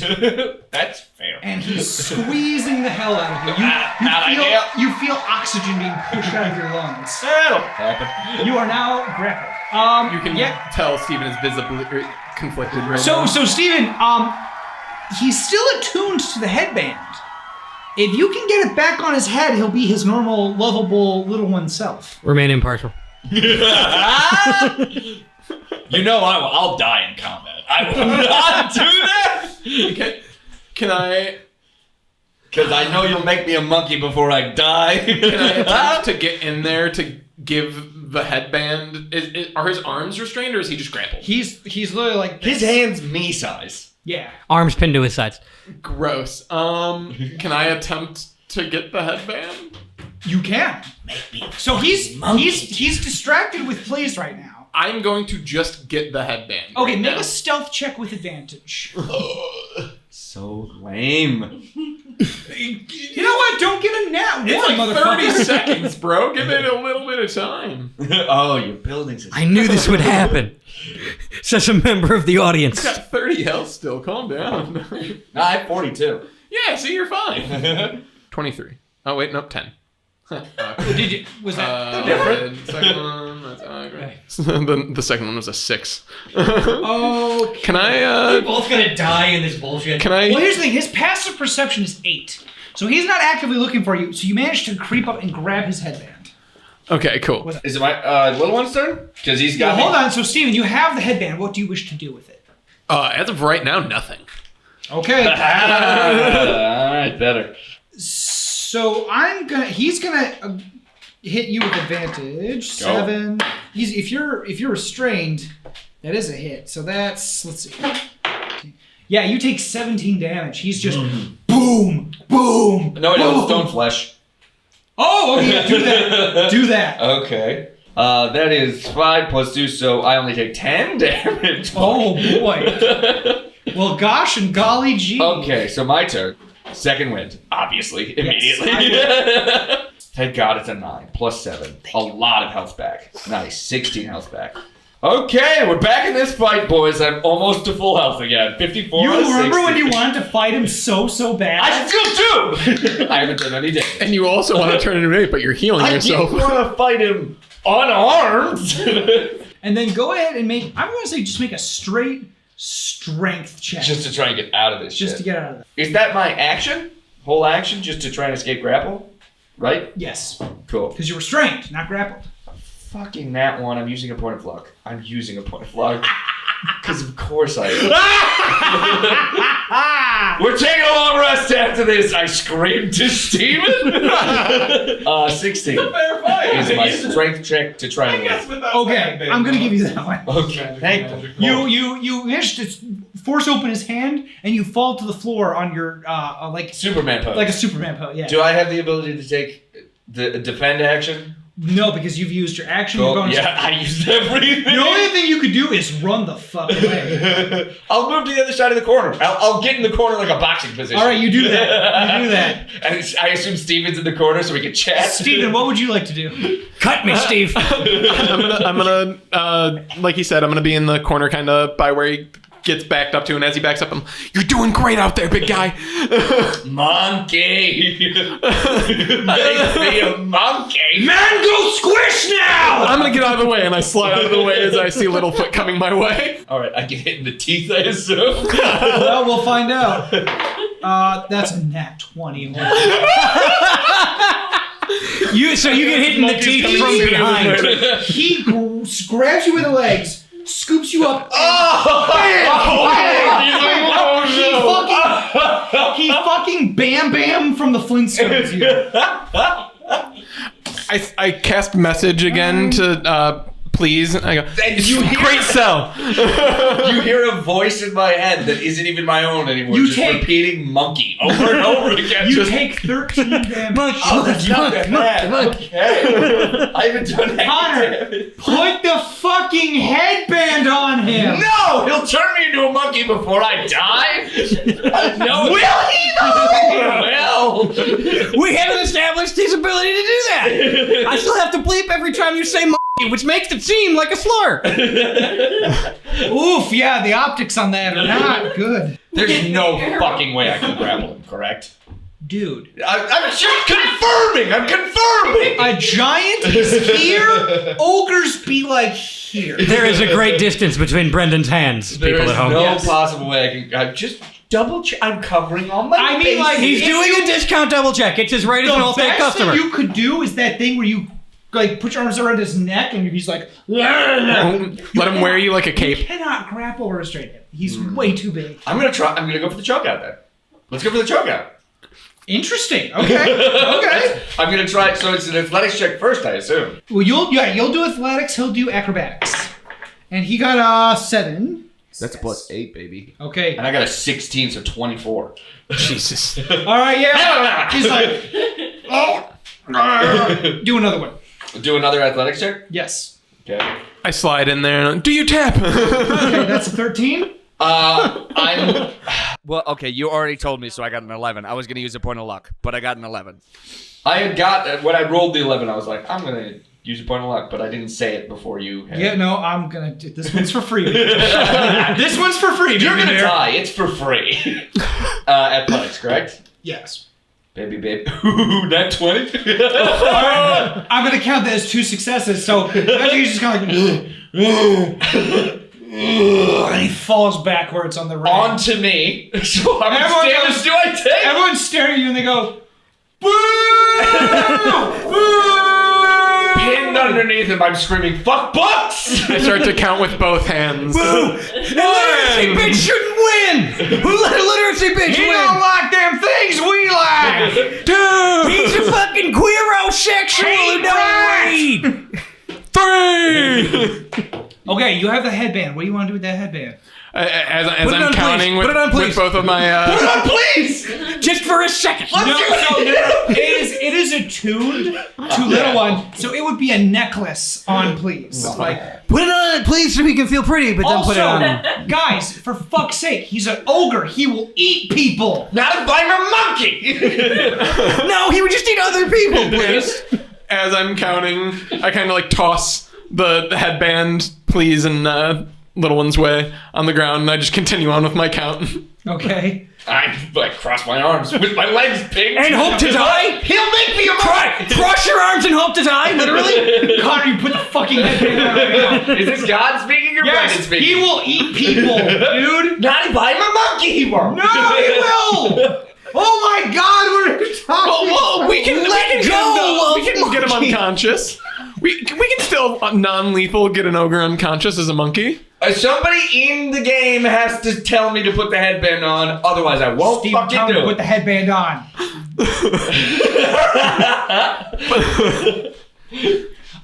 That's fair. And he's squeezing the hell out of you. You feel oxygen being pushed out of your lungs. That'll happen. You are now grappled. You can tell Steven is visibly conflicted right So now. Steven, he's still attuned to the headband. If you can get it back on his head, he'll be his normal, lovable little one self. Remain impartial. You know I'll die in combat. I will not do that. Can I? Because I know you'll make me a monkey before I die. Can I attempt to get in there to give the headband? Are his arms restrained or is he just grappled? He's literally like His hand's me size. Yeah. Arms pinned to his sides. Gross. Can I attempt to get the headband? You can. So he's distracted with plays right now. I'm going to just get the headband. Okay, right make now. a stealth check with advantage. So lame. You know what? Don't get a nat one, It's like motherfucker. 30 seconds, bro. Give it a little bit of time. Oh, your building's. I knew this would happen. Says a member of the audience. He's got 30 health still. Calm down. Nah, I have 42. Yeah, see, you're fine. 23. Oh, wait, nope, 10. Did you? Was that different? The second one, that's great. The second one was a 6. Oh. Can I, both gonna die in this bullshit. can I, Well, here's the thing. His passive perception is 8, so he's not actively looking for you. So you managed to creep up and grab his headband. okay, cool. Is it my little one's turn? Because he's got. Well, hold on. So Steven, you have the headband. What do you wish to do with it? As of right now, nothing. Okay. All right, better. So he's gonna hit you with advantage. 7. If you're restrained, that is a hit. So that's, let's see. Yeah, you take 17 damage. He's just boom, boom. No, boom. stone flesh. Oh, okay, yeah, do that. Do that. Okay. That is 5 plus 2, so I only take 10 damage. Oh boy. Well, gosh and golly gee. Okay, so my turn. Second wind, obviously, immediately. Thank God it's a 9 plus 7. A lot of health back. Nice, 16 health back. Okay, we're back in this fight, boys. I'm almost to full health again. 54 You out of 60. remember when you wanted to fight him so bad? I still do! I haven't done any damage. And you also want to turn into an ape, but you're healing I yourself. didn't want to fight him unarmed. And then go ahead and I'm going to say just make a straight strength check. Just to try and get out of this Just to shit. get out of that. Is that my action? Whole action just to try and escape grapple? Right? Yes. Cool. Because you're restrained, not grappled. Fucking that one. I'm using a point of luck. Because of course I am. We're taking a long rest after this. I screamed to Steven. 16 is my strength check to try and win. Okay, I'm gonna give you that one. Okay, thank you. You managed to force open his hand and you fall to the floor on your like Superman pose. like a Superman pose. Yeah. Do I have the ability to take the defend action? No, because you've used your action. Your bonus. Yeah, I used everything. The only thing you could do is run the fuck away. I'll move to the other side of the corner. I'll get in the corner like a boxing position. All right, you do that. You do that. And I assume Steven's in the corner so we can chat. Steven, what would you like to do? Cut me, Steve. I'm gonna, like he said, I'm gonna be in the corner, kind of by where he gets backed up to, and as he backs up, you're doing great out there, big guy. Monkey. Make me a monkey. Man, go squish now! I'm gonna get out of the way, and I slide out of the way as I see Littlefoot coming my way. All right, I get hit in the teeth, I assume. Well, we'll find out. That's a nat 20. So you get hit in the teeth from behind. He grabs you with the legs, scoops you up. He fucking Bam Bam from the Flintstones here. I cast message again to please. And I go, great sell. You hear a voice in my head that isn't even my own anymore. You just take- repeating monkey over and over again. You take 13 damage. Oh, that's not that bad. Okay. I haven't done any Connor, damage. put the fucking headband on him. No, he'll turn me into a monkey before I die. No, will he though? Well, We haven't established his ability to do that. I still have to bleep every time you say monkey, which makes it seem like a slur. Oof, yeah, the optics on that are not good. there's no fucking way I can grapple him. Correct? Dude. I'm just confirming. I'm confirming. A giant is here, ogres be like here. There is a great distance between Brendan's hands, There people is at home. no Yes. possible way I can. Just double check. I'm covering all my. I mean, like, bases. He's doing a discount double check. It's his right as an The all-state best customer. thing you could do is that thing where you like put your arms around his neck and he's like, Let him wear you like a you cape. cannot grapple or restrain him. He's way too big. I'm gonna try. I'm gonna go for the choke out then. Let's go for the choke out. Interesting. Okay. Okay. I'm gonna try. So it's an athletics check first, I assume. Well, you'll do athletics. He'll do acrobatics, and he got 7. That's a +8, baby. Okay. And I got a 16, so 24. Jesus. All right. Yeah. He's like, do another one. Do another athletics check. Yes. Okay. I slide in there and do you tap? Okay, that's a 13. I'm. Well, okay, you already told me, so I got an 11. I was going to use a point of luck, but I got an 11. I had got when I rolled the 11. I was like, I'm gonna use a point of luck, but I didn't say it before you. Had. Yeah. No, I'm gonna do this one's for free. This one's for free. You're baby gonna bear. die. It's for free. Athletics, correct? Yes. Baby. Ooh, not 20. Alright, I'm gonna count that as 2 successes. So imagine he's just kind of like, and he falls backwards on the ramp. On to me. So how much Everyone damage goes- do I take? Everyone's staring at you and they go, Pinned underneath him, I'm screaming, "Fuck books!" I start to count with both hands. Illiteracy bitch shouldn't win! Who let a literacy bitch "He win? don't like them things we like." Dude! He's a fucking queerosexual who don't read! 3! Okay, you have the headband. What do you want to do with that headband? As Put it I'm on, counting please. Put it on, with please. both of my... Please! Just for a second. It is attuned to little one, so it would be a necklace on, please. Like, Put it on, please, so he can feel pretty, but then put it on. guys, for fuck's sake, he's an ogre. He will eat people. Not if I'm a monkey! No, he would just eat other people, please. As I'm counting, I kind of like toss the headband, please, in little one's way on the ground, and I just continue on with my count. Okay. I cross my arms with my legs pinned. And hope to die? He'll make me a monkey! Cross your arms and hope to die, literally? Connor, you put the fucking headband on right now. Is this God speaking or Brendan Yes, speaking? he will eat people, dude. Not if I'm a monkey, he won't. No, he will. Oh my God, we're talking. Well, we can Let get go him, we can get him monkey. unconscious. We can still non-lethal get an ogre unconscious as a monkey. Somebody in the game has to tell me to put the headband on, otherwise I won't Steve, fucking tell me do to put it. the headband on.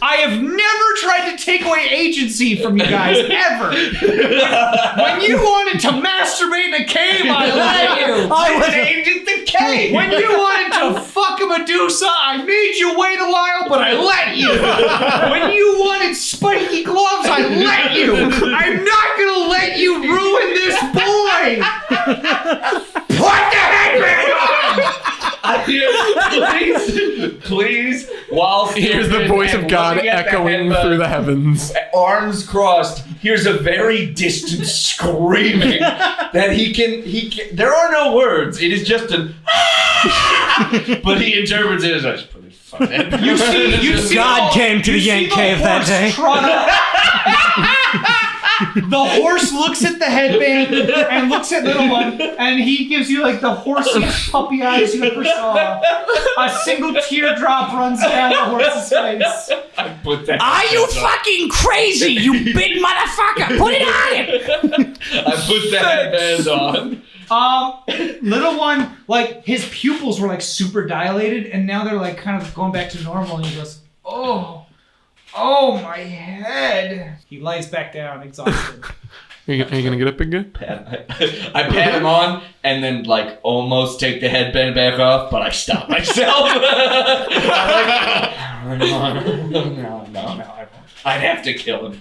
I have never tried to take away agency from you guys, ever. When you wanted to masturbate in a cave, I let you. I was aimed at the cave. When you wanted to fuck a Medusa, I made you wait a while, but I let you. When you wanted spiky gloves, I let you. I'm not gonna let you ruin this boy. Put the headband on. Please, while Here's the voice of God echoing through the heavens. Arms crossed. Here's a very distant screaming that he can. There are no words. It is just an. But he interprets it as pretty funny. You see God came to the yank cave that day. The horse looks at the headband and looks at little one, and he gives you like the horsiest puppy eyes you ever saw. A single teardrop runs down the horse's face. I put that. Are you fucking crazy, you big motherfucker? Put it on him! I put the headband on. Little one, like his pupils were like super dilated, and now they're like kind of going back to normal. And he goes, "Oh, my head." He lies back down, exhausted. Are you gonna get up again? I pat him on and then like almost take the headband back off, but I stop myself. No, I'd have to kill him.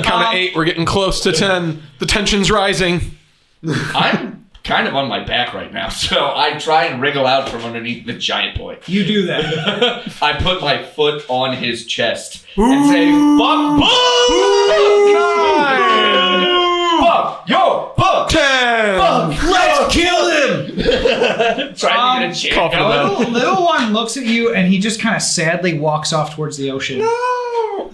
Count of 8. We're getting close to 10. The tension's rising. I'm kind of on my back right now, so I try and wriggle out from underneath the giant boy. You do that. I put my foot on his chest and say, "Fuck, fuck your fuck, 10. Let's kill him! Trying to get a chant going. Little one looks at you, and he just kind of sadly walks off towards the ocean. No,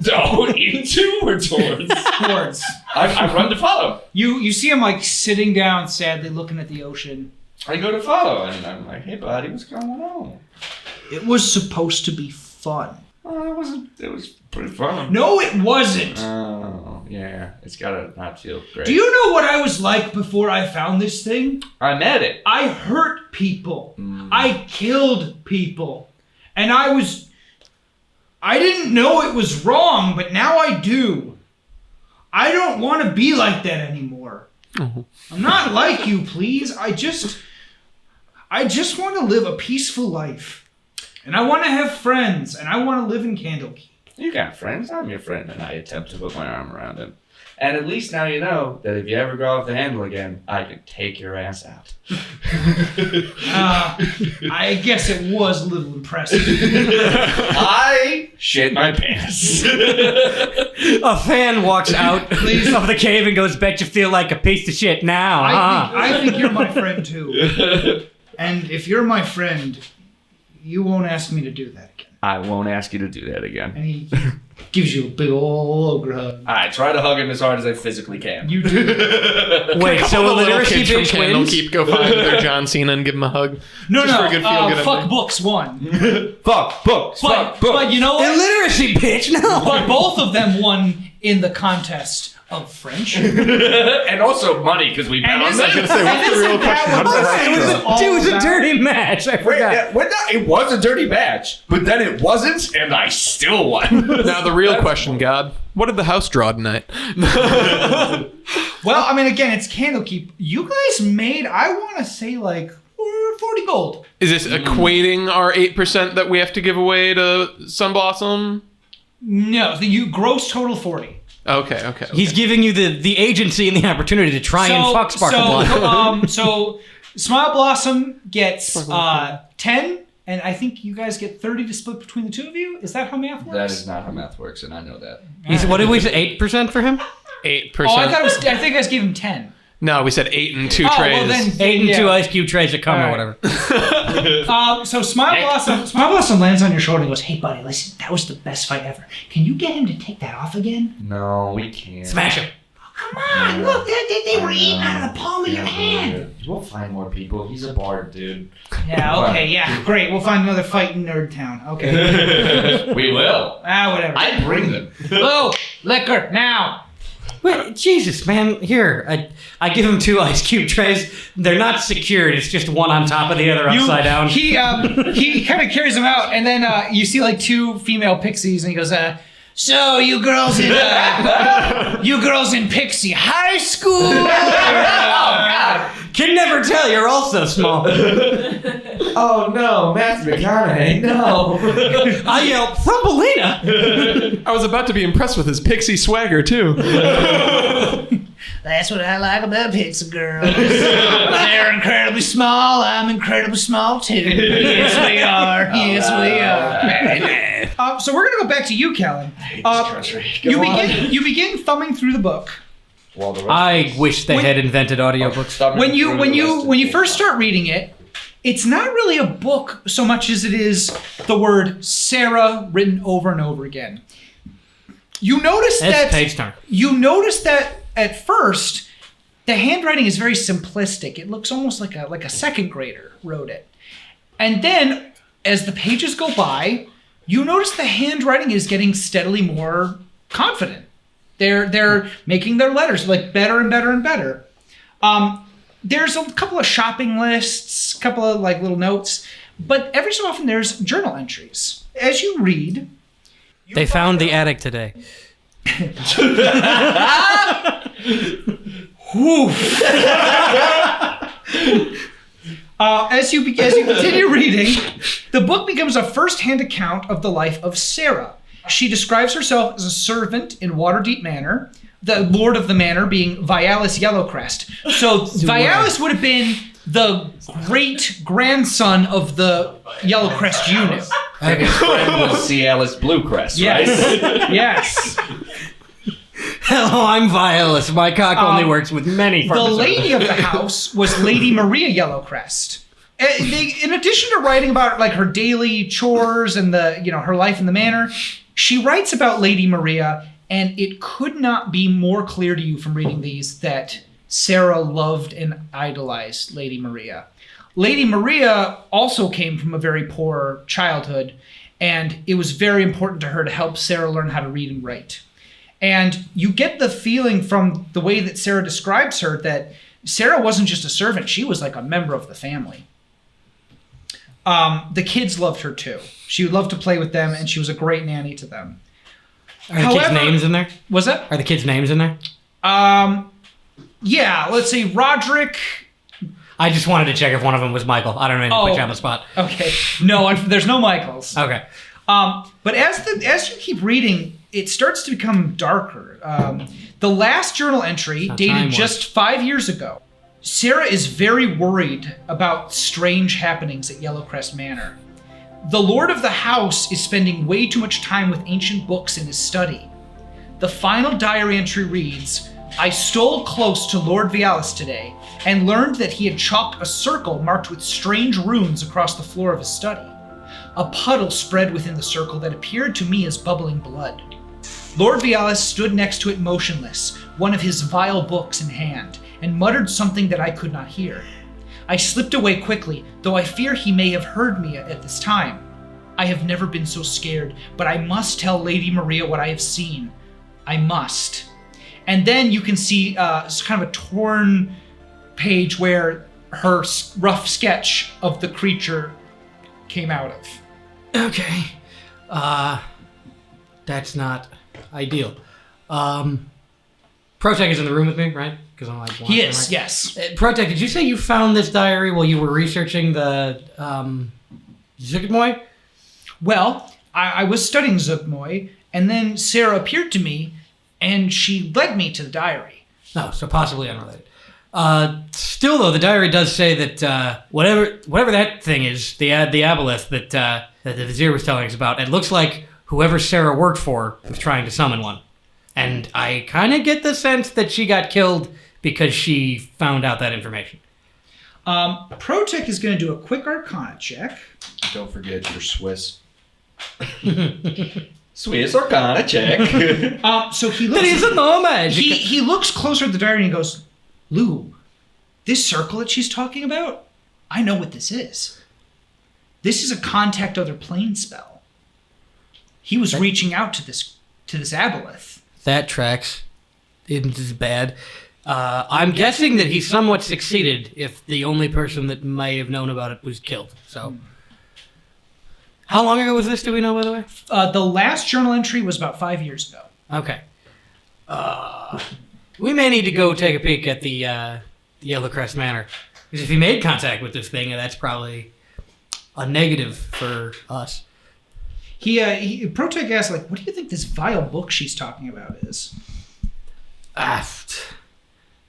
into or towards? Towards. I run to follow. You see him like sitting down, sadly looking at the ocean. I go to follow, and I'm like, "Hey, buddy, what's going on?" It was supposed to be fun. Oh, it wasn't. It was pretty fun. No, it wasn't. Oh, yeah. It's gotta not feel great. Do you know what I was like before I found this thing? I met it. I hurt people. I killed people. And I didn't know it was wrong, but now I do. I don't want to be like that anymore. I'm not like you, please. I just want to live a peaceful life. And I want to have friends, and I want to live in Candlekeep. You got friends. I'm your friend, and I attempt to put my arm around him. And at least now you know that if you ever go off the handle again, I can take your ass out. I guess it was a little impressive. I shit my pants. A fan walks out of the cave and goes, "Bet you feel like a piece of shit now, huh?" I think you're my friend, too. And if you're my friend, you won't ask me to do that again. I won't ask you to do that again. And he gives you a big ol' ogre hug. I try to hug him as hard as I physically can. You do. Wait, so a literacy kids from bitch wins? Candlekeep go find their John Cena and give him a hug. No, Just for a good feel-good fuck ending. books won. Fuck books. Fuck books. But you know what? Illiteracy bitch, no! But both of them won in the contest of French. And also money, because we bet on that. What's the real question? How does that It was a dirty match, I forgot. It was a dirty match, but then it wasn't, and I still won. Now the real question, God. What did the house draw tonight? Well, I mean, again, it's Candlekeep. You guys made, I want to say, like, 40 gold. Is this equating our 8% that we have to give away to Sunblossom? No, you gross total 40. Okay. He's giving you the agency and the opportunity to try and fuck Sparkle Blossom. So Smile Blossom gets 10, and I think you guys get 30 to split between the two of you. Is that how math works? That is not how math works, and I know that. What did we say, 8% for him? 8%. Oh, I think I guys gave him 10. No, we said 8 and 2 Oh, trays. well then, 8 and yeah. 2 ice cube trays that come All or right. whatever. So Smile Blossom lands on your shoulder and goes, "Hey buddy, listen, that was the best fight ever. Can you get him to take that off again?" No, we can't. Smash him. Come on, look, they were eating out of the palm of your hand. We'll find more people. He's a bard, dude. Yeah, okay, yeah, great. We'll find another fight in Nerd Town. Okay. We will. Whatever. I bring them. Lugh, liquor, now. Wait, Jesus, man. Here, I give him 2 ice cube trays. They're not secured. It's just one on top of the other upside down. He kind of carries them out, and then you see like 2 female pixies, and he goes, "So you girls in Pixie High School?" Oh, God. Can never tell. You're all so small. Oh, no. Matthew McConaughey, no. I yell, "Thumbelina!" I was about to be impressed with his pixie swagger, too. That's what I like about pixel girls. They're incredibly small. I'm incredibly small too. Yes, we are. Yes, we are. So we're gonna go back to you, Kellen. You begin thumbing through the book. I wish they had invented audiobooks. When you first start reading it, it's not really a book so much as it is the word Sarah written over and over again. You notice that at first the handwriting is very simplistic. It looks almost like a second grader wrote it. And then as the pages go by, you notice the handwriting is getting steadily more confident. They're making their letters like better and better and better. There's a couple of shopping lists, a couple of like little notes, but every so often there's journal entries. As you read, they found the attic today. As you continue reading, the book becomes a first-hand account of the life of Sarah. She describes herself as a servant in Waterdeep Manor, the lord of the manor being Vialis Yellowcrest. So Vialis would have been the great-grandson of the Yellowcrest you knew. And his friend was Cialis Bluecrest, right? Yes. Hello, I'm Vialis. My cock only works with many The pharmaceuticals. lady of the house was Lady Maria Yellowcrest. In addition to writing about like her daily chores and her life in the manor, she writes about Lady Maria, and it could not be more clear to you from reading these that Sarah loved and idolized Lady Maria. Lady Maria also came from a very poor childhood, and it was very important to her to help Sarah learn how to read and write. And you get the feeling from the way that Sarah describes her that Sarah wasn't just a servant, she was like a member of the family. The kids loved her too. She would love to play with them, and she was a great nanny to them. Are the kids' names in there? Was that? Are the kids' names in there? Yeah, let's see, Roderick. I just wanted to check if one of them was Michael. I don't mean to put you on the spot. Okay. No, there's no Michaels. Okay. But as you keep reading, it starts to become darker. The last journal entry, dated just 5 years ago, Sarah is very worried about strange happenings at Yellowcrest Manor. The lord of the house is spending way too much time with ancient books in his study. The final diary entry reads, I stole close to Lord Vialis today and learned that he had chalked a circle marked with strange runes across the floor of his study. A puddle spread within the circle that appeared to me as bubbling blood. Lord Vialis stood next to it motionless, one of his vile books in hand, and muttered something that I could not hear. I slipped away quickly, though I fear he may have heard me at this time. I have never been so scared, but I must tell Lady Maria what I have seen. I must. And then you can see kind of a torn page where her rough sketch of the creature came out of. Okay. That's not ideal. Protec is in the room with me, right? Because I'm like, he is, yes. Protec, did you say you found this diary while you were researching the Zuggtmoy? Well, I was studying Zuggtmoy, and then Sarah appeared to me, and she led me to the diary. No, so possibly unrelated. Still, though, the diary does say that whatever that thing is, the aboleth that the Vizier was telling us about, it looks like whoever Sarah worked for was trying to summon one. And I kind of get the sense that she got killed because she found out that information. Protec is going to do a quick Arcana check. Don't forget you're Swiss. Swiss Arcana check. So he looks. There is no magic. He looks closer at the diary and he goes, Lugh, this circle that she's talking about, I know what this is. This is a contact other plane spell. He was reaching out to this aboleth. That tracks. It is bad. I'm guessing that he somewhat succeeded if the only person that may have known about it was killed. So, how long ago was this, do we know, by the way? The last journal entry was about 5 years ago. Okay. We may need to go take a peek at the Yellowcrest Manor. Because if he made contact with this thing, that's probably a negative for us. Protec asked, like, what do you think this vile book she's talking about is?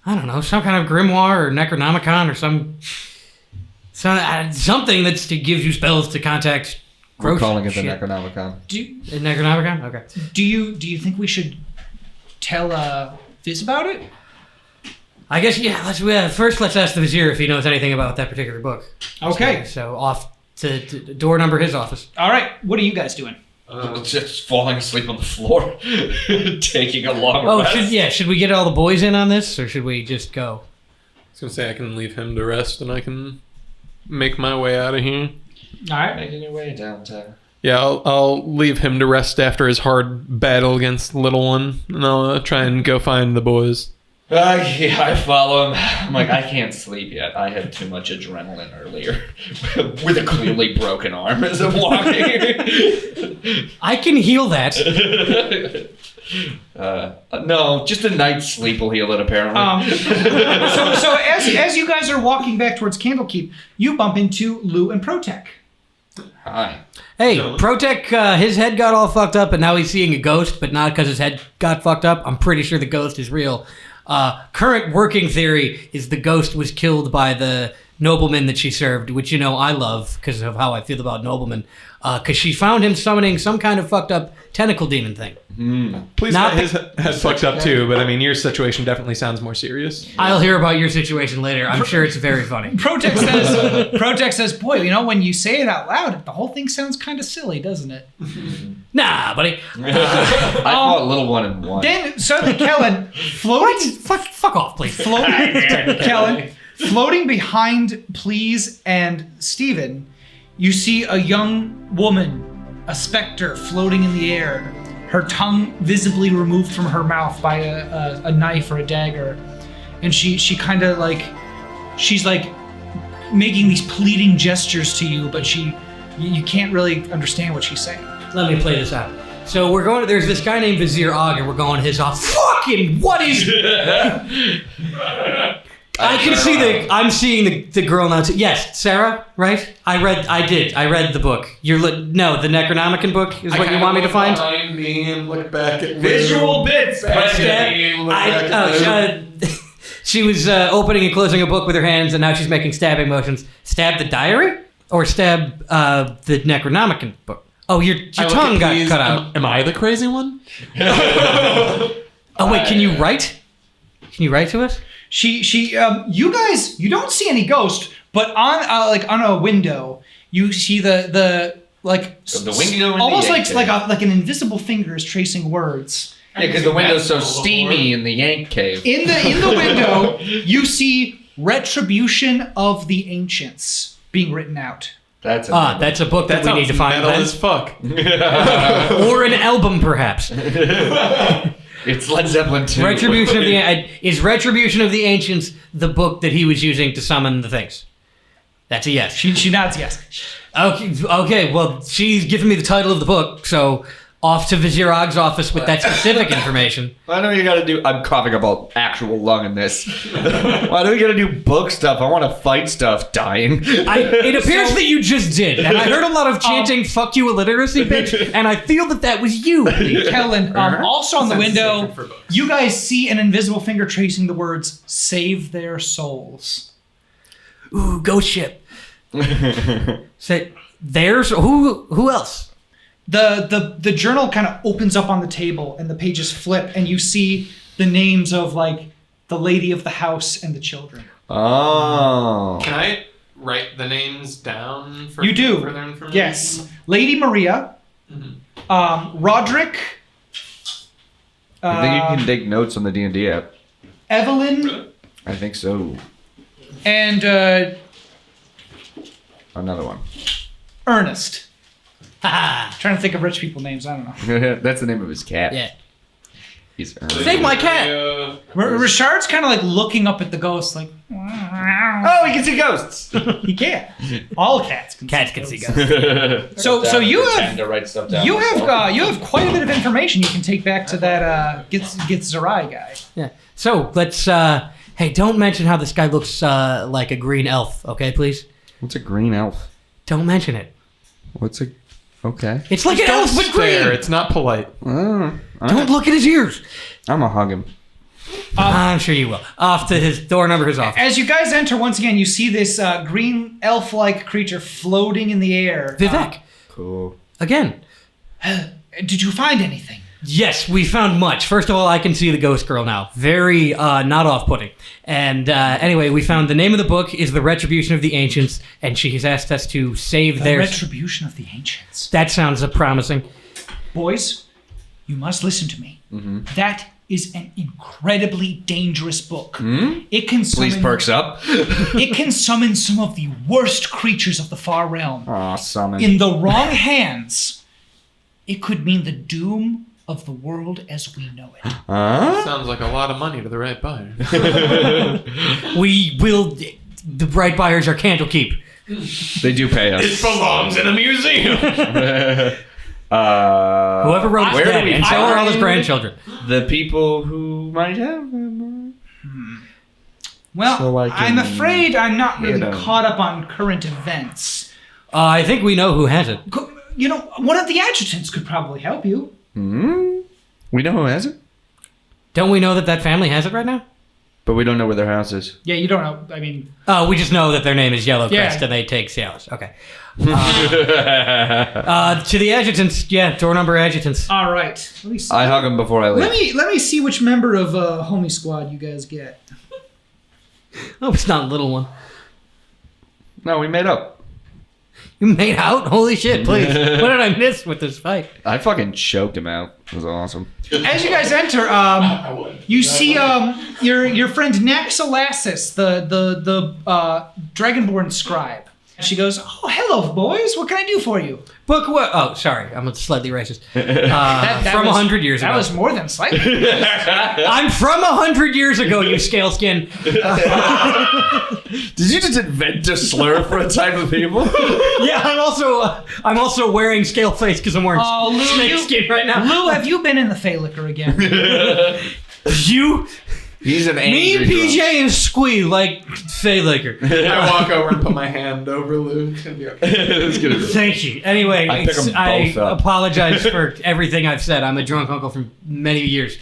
I don't know, some kind of grimoire or Necronomicon or something that gives you spells to contact. We're calling it the shit. Necronomicon. Necronomicon? Okay. Do you think we should tell Viz about it? I guess, yeah, first let's ask the Vizier if he knows anything about that particular book. Okay. So off to door number his office. All right. What are you guys doing? Just falling asleep on the floor, taking a long rest. Should we get all the boys in on this, or should we just go? I was gonna say I can leave him to rest, and I can make my way out of here. All right. Making your way downtown. Yeah, I'll leave him to rest after his hard battle against the little one, and I'll try and go find the boys. Yeah, I follow him. I'm like, I can't sleep yet. I had too much adrenaline earlier. With a clearly broken arm as I'm walking. I can heal that. No, just a night's sleep will heal it, apparently. So as you guys are walking back towards Candlekeep, you bump into Lugh and Protec. Hi. Hey, Protec, his head got all fucked up, and now he's seeing a ghost, but not because his head got fucked up. I'm pretty sure the ghost is real. Current working theory is the ghost was killed by the nobleman that she served, which, you know, I love because of how I feel about noblemen. Because she found him summoning some kind of fucked up tentacle demon thing. Please, Not his head fucked up too, but I mean, your situation definitely sounds more serious. I'll hear about your situation later. I'm sure it's very funny. Protec says, boy, you know, when you say it out loud, the whole thing sounds kind of silly, doesn't it? Nah, buddy. I fought little one and one. Then suddenly, Kellen, floating... Fuck off, please. Kellen, floating behind Please and Steven, you see a young woman, a specter, floating in the air, her tongue visibly removed from her mouth by a knife or a dagger. And she kind of like, she's like making these pleading gestures to you, but you can't really understand what she's saying. Let me play this out. So we're going to, there's this guy named Vizier Og, and we're going to his office. Fucking, what is... I can see I'm seeing the girl now too. Yes, Sarah, right? I read the book. No, the Necronomicon book is what you want me to find? Behind me and look back at Visual bits! She was opening and closing a book with her hands, and now she's making stabbing motions. Stab the diary? Or stab the Necronomicon book? Oh, your tongue got cut out. Am I the crazy one? Oh, wait, can you write? Can you write to us? You guys, you don't see any ghost, but on a window, you see the window, almost like an invisible finger is tracing words. Yeah, because the window's so steamy in the Yank cave. In the window, you see Retribution of the Ancients being written out. That's a book that we need to find. Metal as fuck. Or an album, perhaps. It's Led Zeppelin 2. Is Retribution of the Ancients the book that he was using to summon the things? That's a yes. She nods yes. Okay. Well, she's giving me the title of the book, so off to Vizier Og's office with that specific information. Why do we gotta do... I'm coughing about actual lung in this. Why do we gotta do book stuff? I want to fight stuff, dying. It appears that you just did, and I heard a lot of chanting, fuck you illiteracy, bitch, and I feel that was you. Kellen, also on the window, you guys see an invisible finger tracing the words, save their souls. Ooh, ghost ship. Say, there's... Who else? The journal kind of opens up on the table and the pages flip and you see the names of like the lady of the house and the children. Oh. Can I write the names down for you do. Further information? Yes. Lady Maria, Roderick. I think you can take notes on the D&D app. Evelyn. I think so. And another one. Ernest. Trying to think of rich people names. I don't know. That's the name of his cat. Yeah. He's Save my cat. Richard's kind of like looking up at the ghost, like. Oh, he can see ghosts. He can. All cats can. Cats can see ghosts. So you have to write stuff down you have quite a bit of information you can take back to that get Zerai guy. Yeah. So let's. Hey, don't mention how this guy looks like a green elf, okay, please? What's a green elf? Don't mention it. What's a... Okay. It's like an elf but green. It's not polite. Don't look at his ears. I'm gonna hug him. I'm sure you will. Off to his door number his office. As you guys enter, once again, you see this green elf-like creature floating in the air. Vivek. Cool. Again. Did you find anything? Yes, we found much. First of all, I can see the ghost girl now. Very not off-putting. And anyway, we found the name of the book is The Retribution of the Ancients, and she has asked us to save their... Retribution of the Ancients. That sounds promising. Boys, you must listen to me. Mm-hmm. That is an incredibly dangerous book. Mm? It can summon, Please perks up. it can summon some of the worst creatures of the far realm. Aw, summon. In the wrong hands, it could mean the doom of the world as we know it. Huh? Sounds like a lot of money to the right buyer. We will... The right buyers are Candlekeep. They do pay us. It belongs in a museum. Whoever wrote where it's do dead, we and so are all his find- grandchildren. The people who might have them. Well, So I I'm can afraid I'm not really get 'em. caught up on current events. I think we know who has it. You know, one of the adjutants could probably help you. Hmm? We know who has it, Don't we know that family has it right now? but we don't know where their house is. Yeah, you don't know. I mean, Oh, we just know that their name is Yellowcrest Yeah. and they take sailors. Okay. To the adjutants, yeah, door number adjutants. all right. Let me see. I hug him before I leave. Let me see which member of Homie Squad you guys get. Oh, it's not a little one. No, we made up. You made out? Holy shit, please. What did I miss with this fight? I fucking choked him out. It was awesome. As you guys enter, you see your friend Naxalassus, the Dragonborn scribe. She goes, "Oh, hello, boys. What can I do for you?" Book what? Oh, sorry. I'm slightly racist. That From was- 100 years ago. That was more than slightly. I'm from 100 years ago, you scale skin. Did you just invent a slur for a type of people? Yeah, I'm also wearing scale face because I'm wearing Oh, Lou, snake skin right now. Lou, have you been in the Feylicker again? You, He's an me, angry PJ, and Squee like Fey Liquor. I walk over and put my hand over Lou. It's gonna be okay. It's gonna be- Thank you. Anyway, I pick 'em I both up. apologize for everything I've said. I'm a drunk uncle from many years.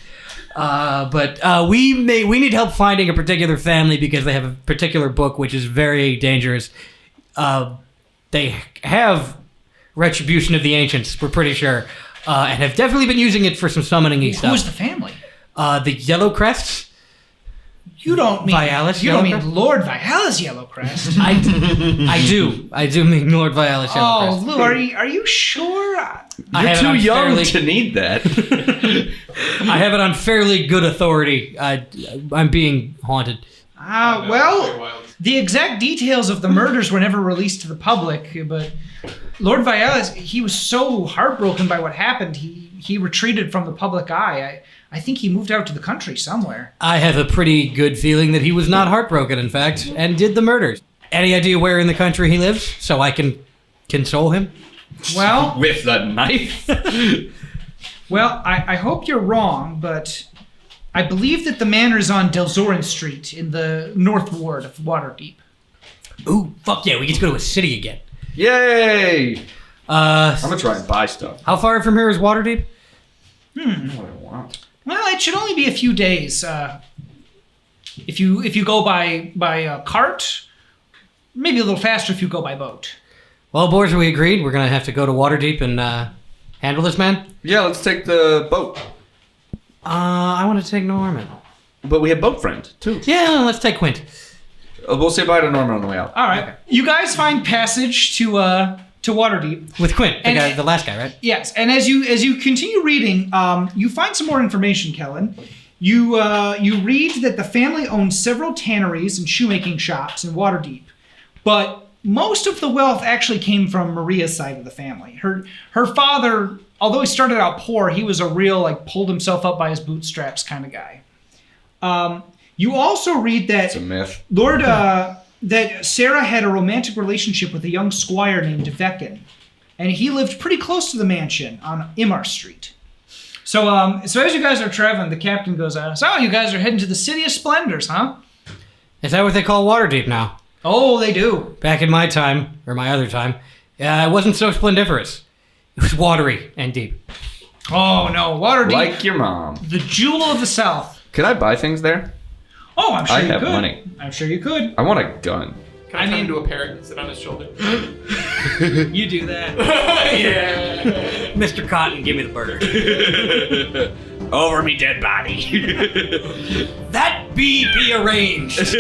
But we need help finding a particular family because they have a particular book which is very dangerous. They have Retribution of the Ancients, we're pretty sure, and have definitely been using it for some summoning-y stuff. Who's the family? The Yellowcrests. You don't mean Vialis You don't mean Yellowcrest? Lord Vialis Yellowcrest. I do mean Lord Vialis Oh, Yellowcrest. Lou, are you sure? I You're have it too on young fairly- to need that. I have it on fairly good authority. I'm being haunted. Well, the exact details of the murders were never released to the public, but Lord Vialis, he was so heartbroken by what happened, he retreated from the public eye. I think he moved out to the country somewhere. I have a pretty good feeling that he was not heartbroken, in fact, and did the murders. Any idea where in the country he lives, so I can console him? Well, With the knife? I hope you're wrong, but I believe that the manor is on Delzorin Street in the North Ward of Waterdeep. Ooh, fuck yeah, we get to go to a city again. Yay! I'm I'm gonna try and buy stuff. How far from here is Waterdeep? I know what I want. Well, it should only be a few days. If you go by cart, maybe a little faster if you go by boat. Well, boys, we agreed. We're gonna have to go to Waterdeep and handle this man. Yeah, let's take the boat. I want to take Norman. But we have boat friend too. Yeah, let's take Quint. We'll say bye to Norman on the way out. All right, you guys find passage to Waterdeep. With Quint, And- the last guy, right? Yes, and as you continue reading, you find some more information, Kellen. You read that the family owns several tanneries and shoemaking shops in Waterdeep, but most of the wealth actually came from Maria's side of the family. Her father, although he started out poor, he was a real pulled himself up by his bootstraps kind of guy. You also read that It's a myth. that Sarah had a romantic relationship with a young squire named Vekin, and he lived pretty close to the mansion on Imar Street. So as you guys are traveling, the captain goes, "So you guys are heading to the City of Splendors, huh?" Is that what they call Waterdeep now? Oh, they do. Back in my time, or my other time, it wasn't so splendiferous. It was watery and deep. Oh no, Waterdeep, Like your mom. the jewel of the South. Could I buy things there? Oh, I'm sure I you have could. money. I'm sure you could. I want a gun. Can I turn into a parrot and sit on his shoulder? You do that. Yeah. Mr. Cotton, give me the bird. Over me dead body. That be arranged.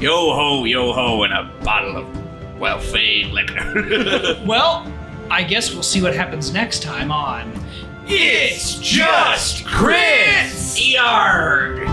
Yo ho, and a bottle of well-fade liquor. Well, I guess we'll see what happens next time on It's just Chris! Yarg!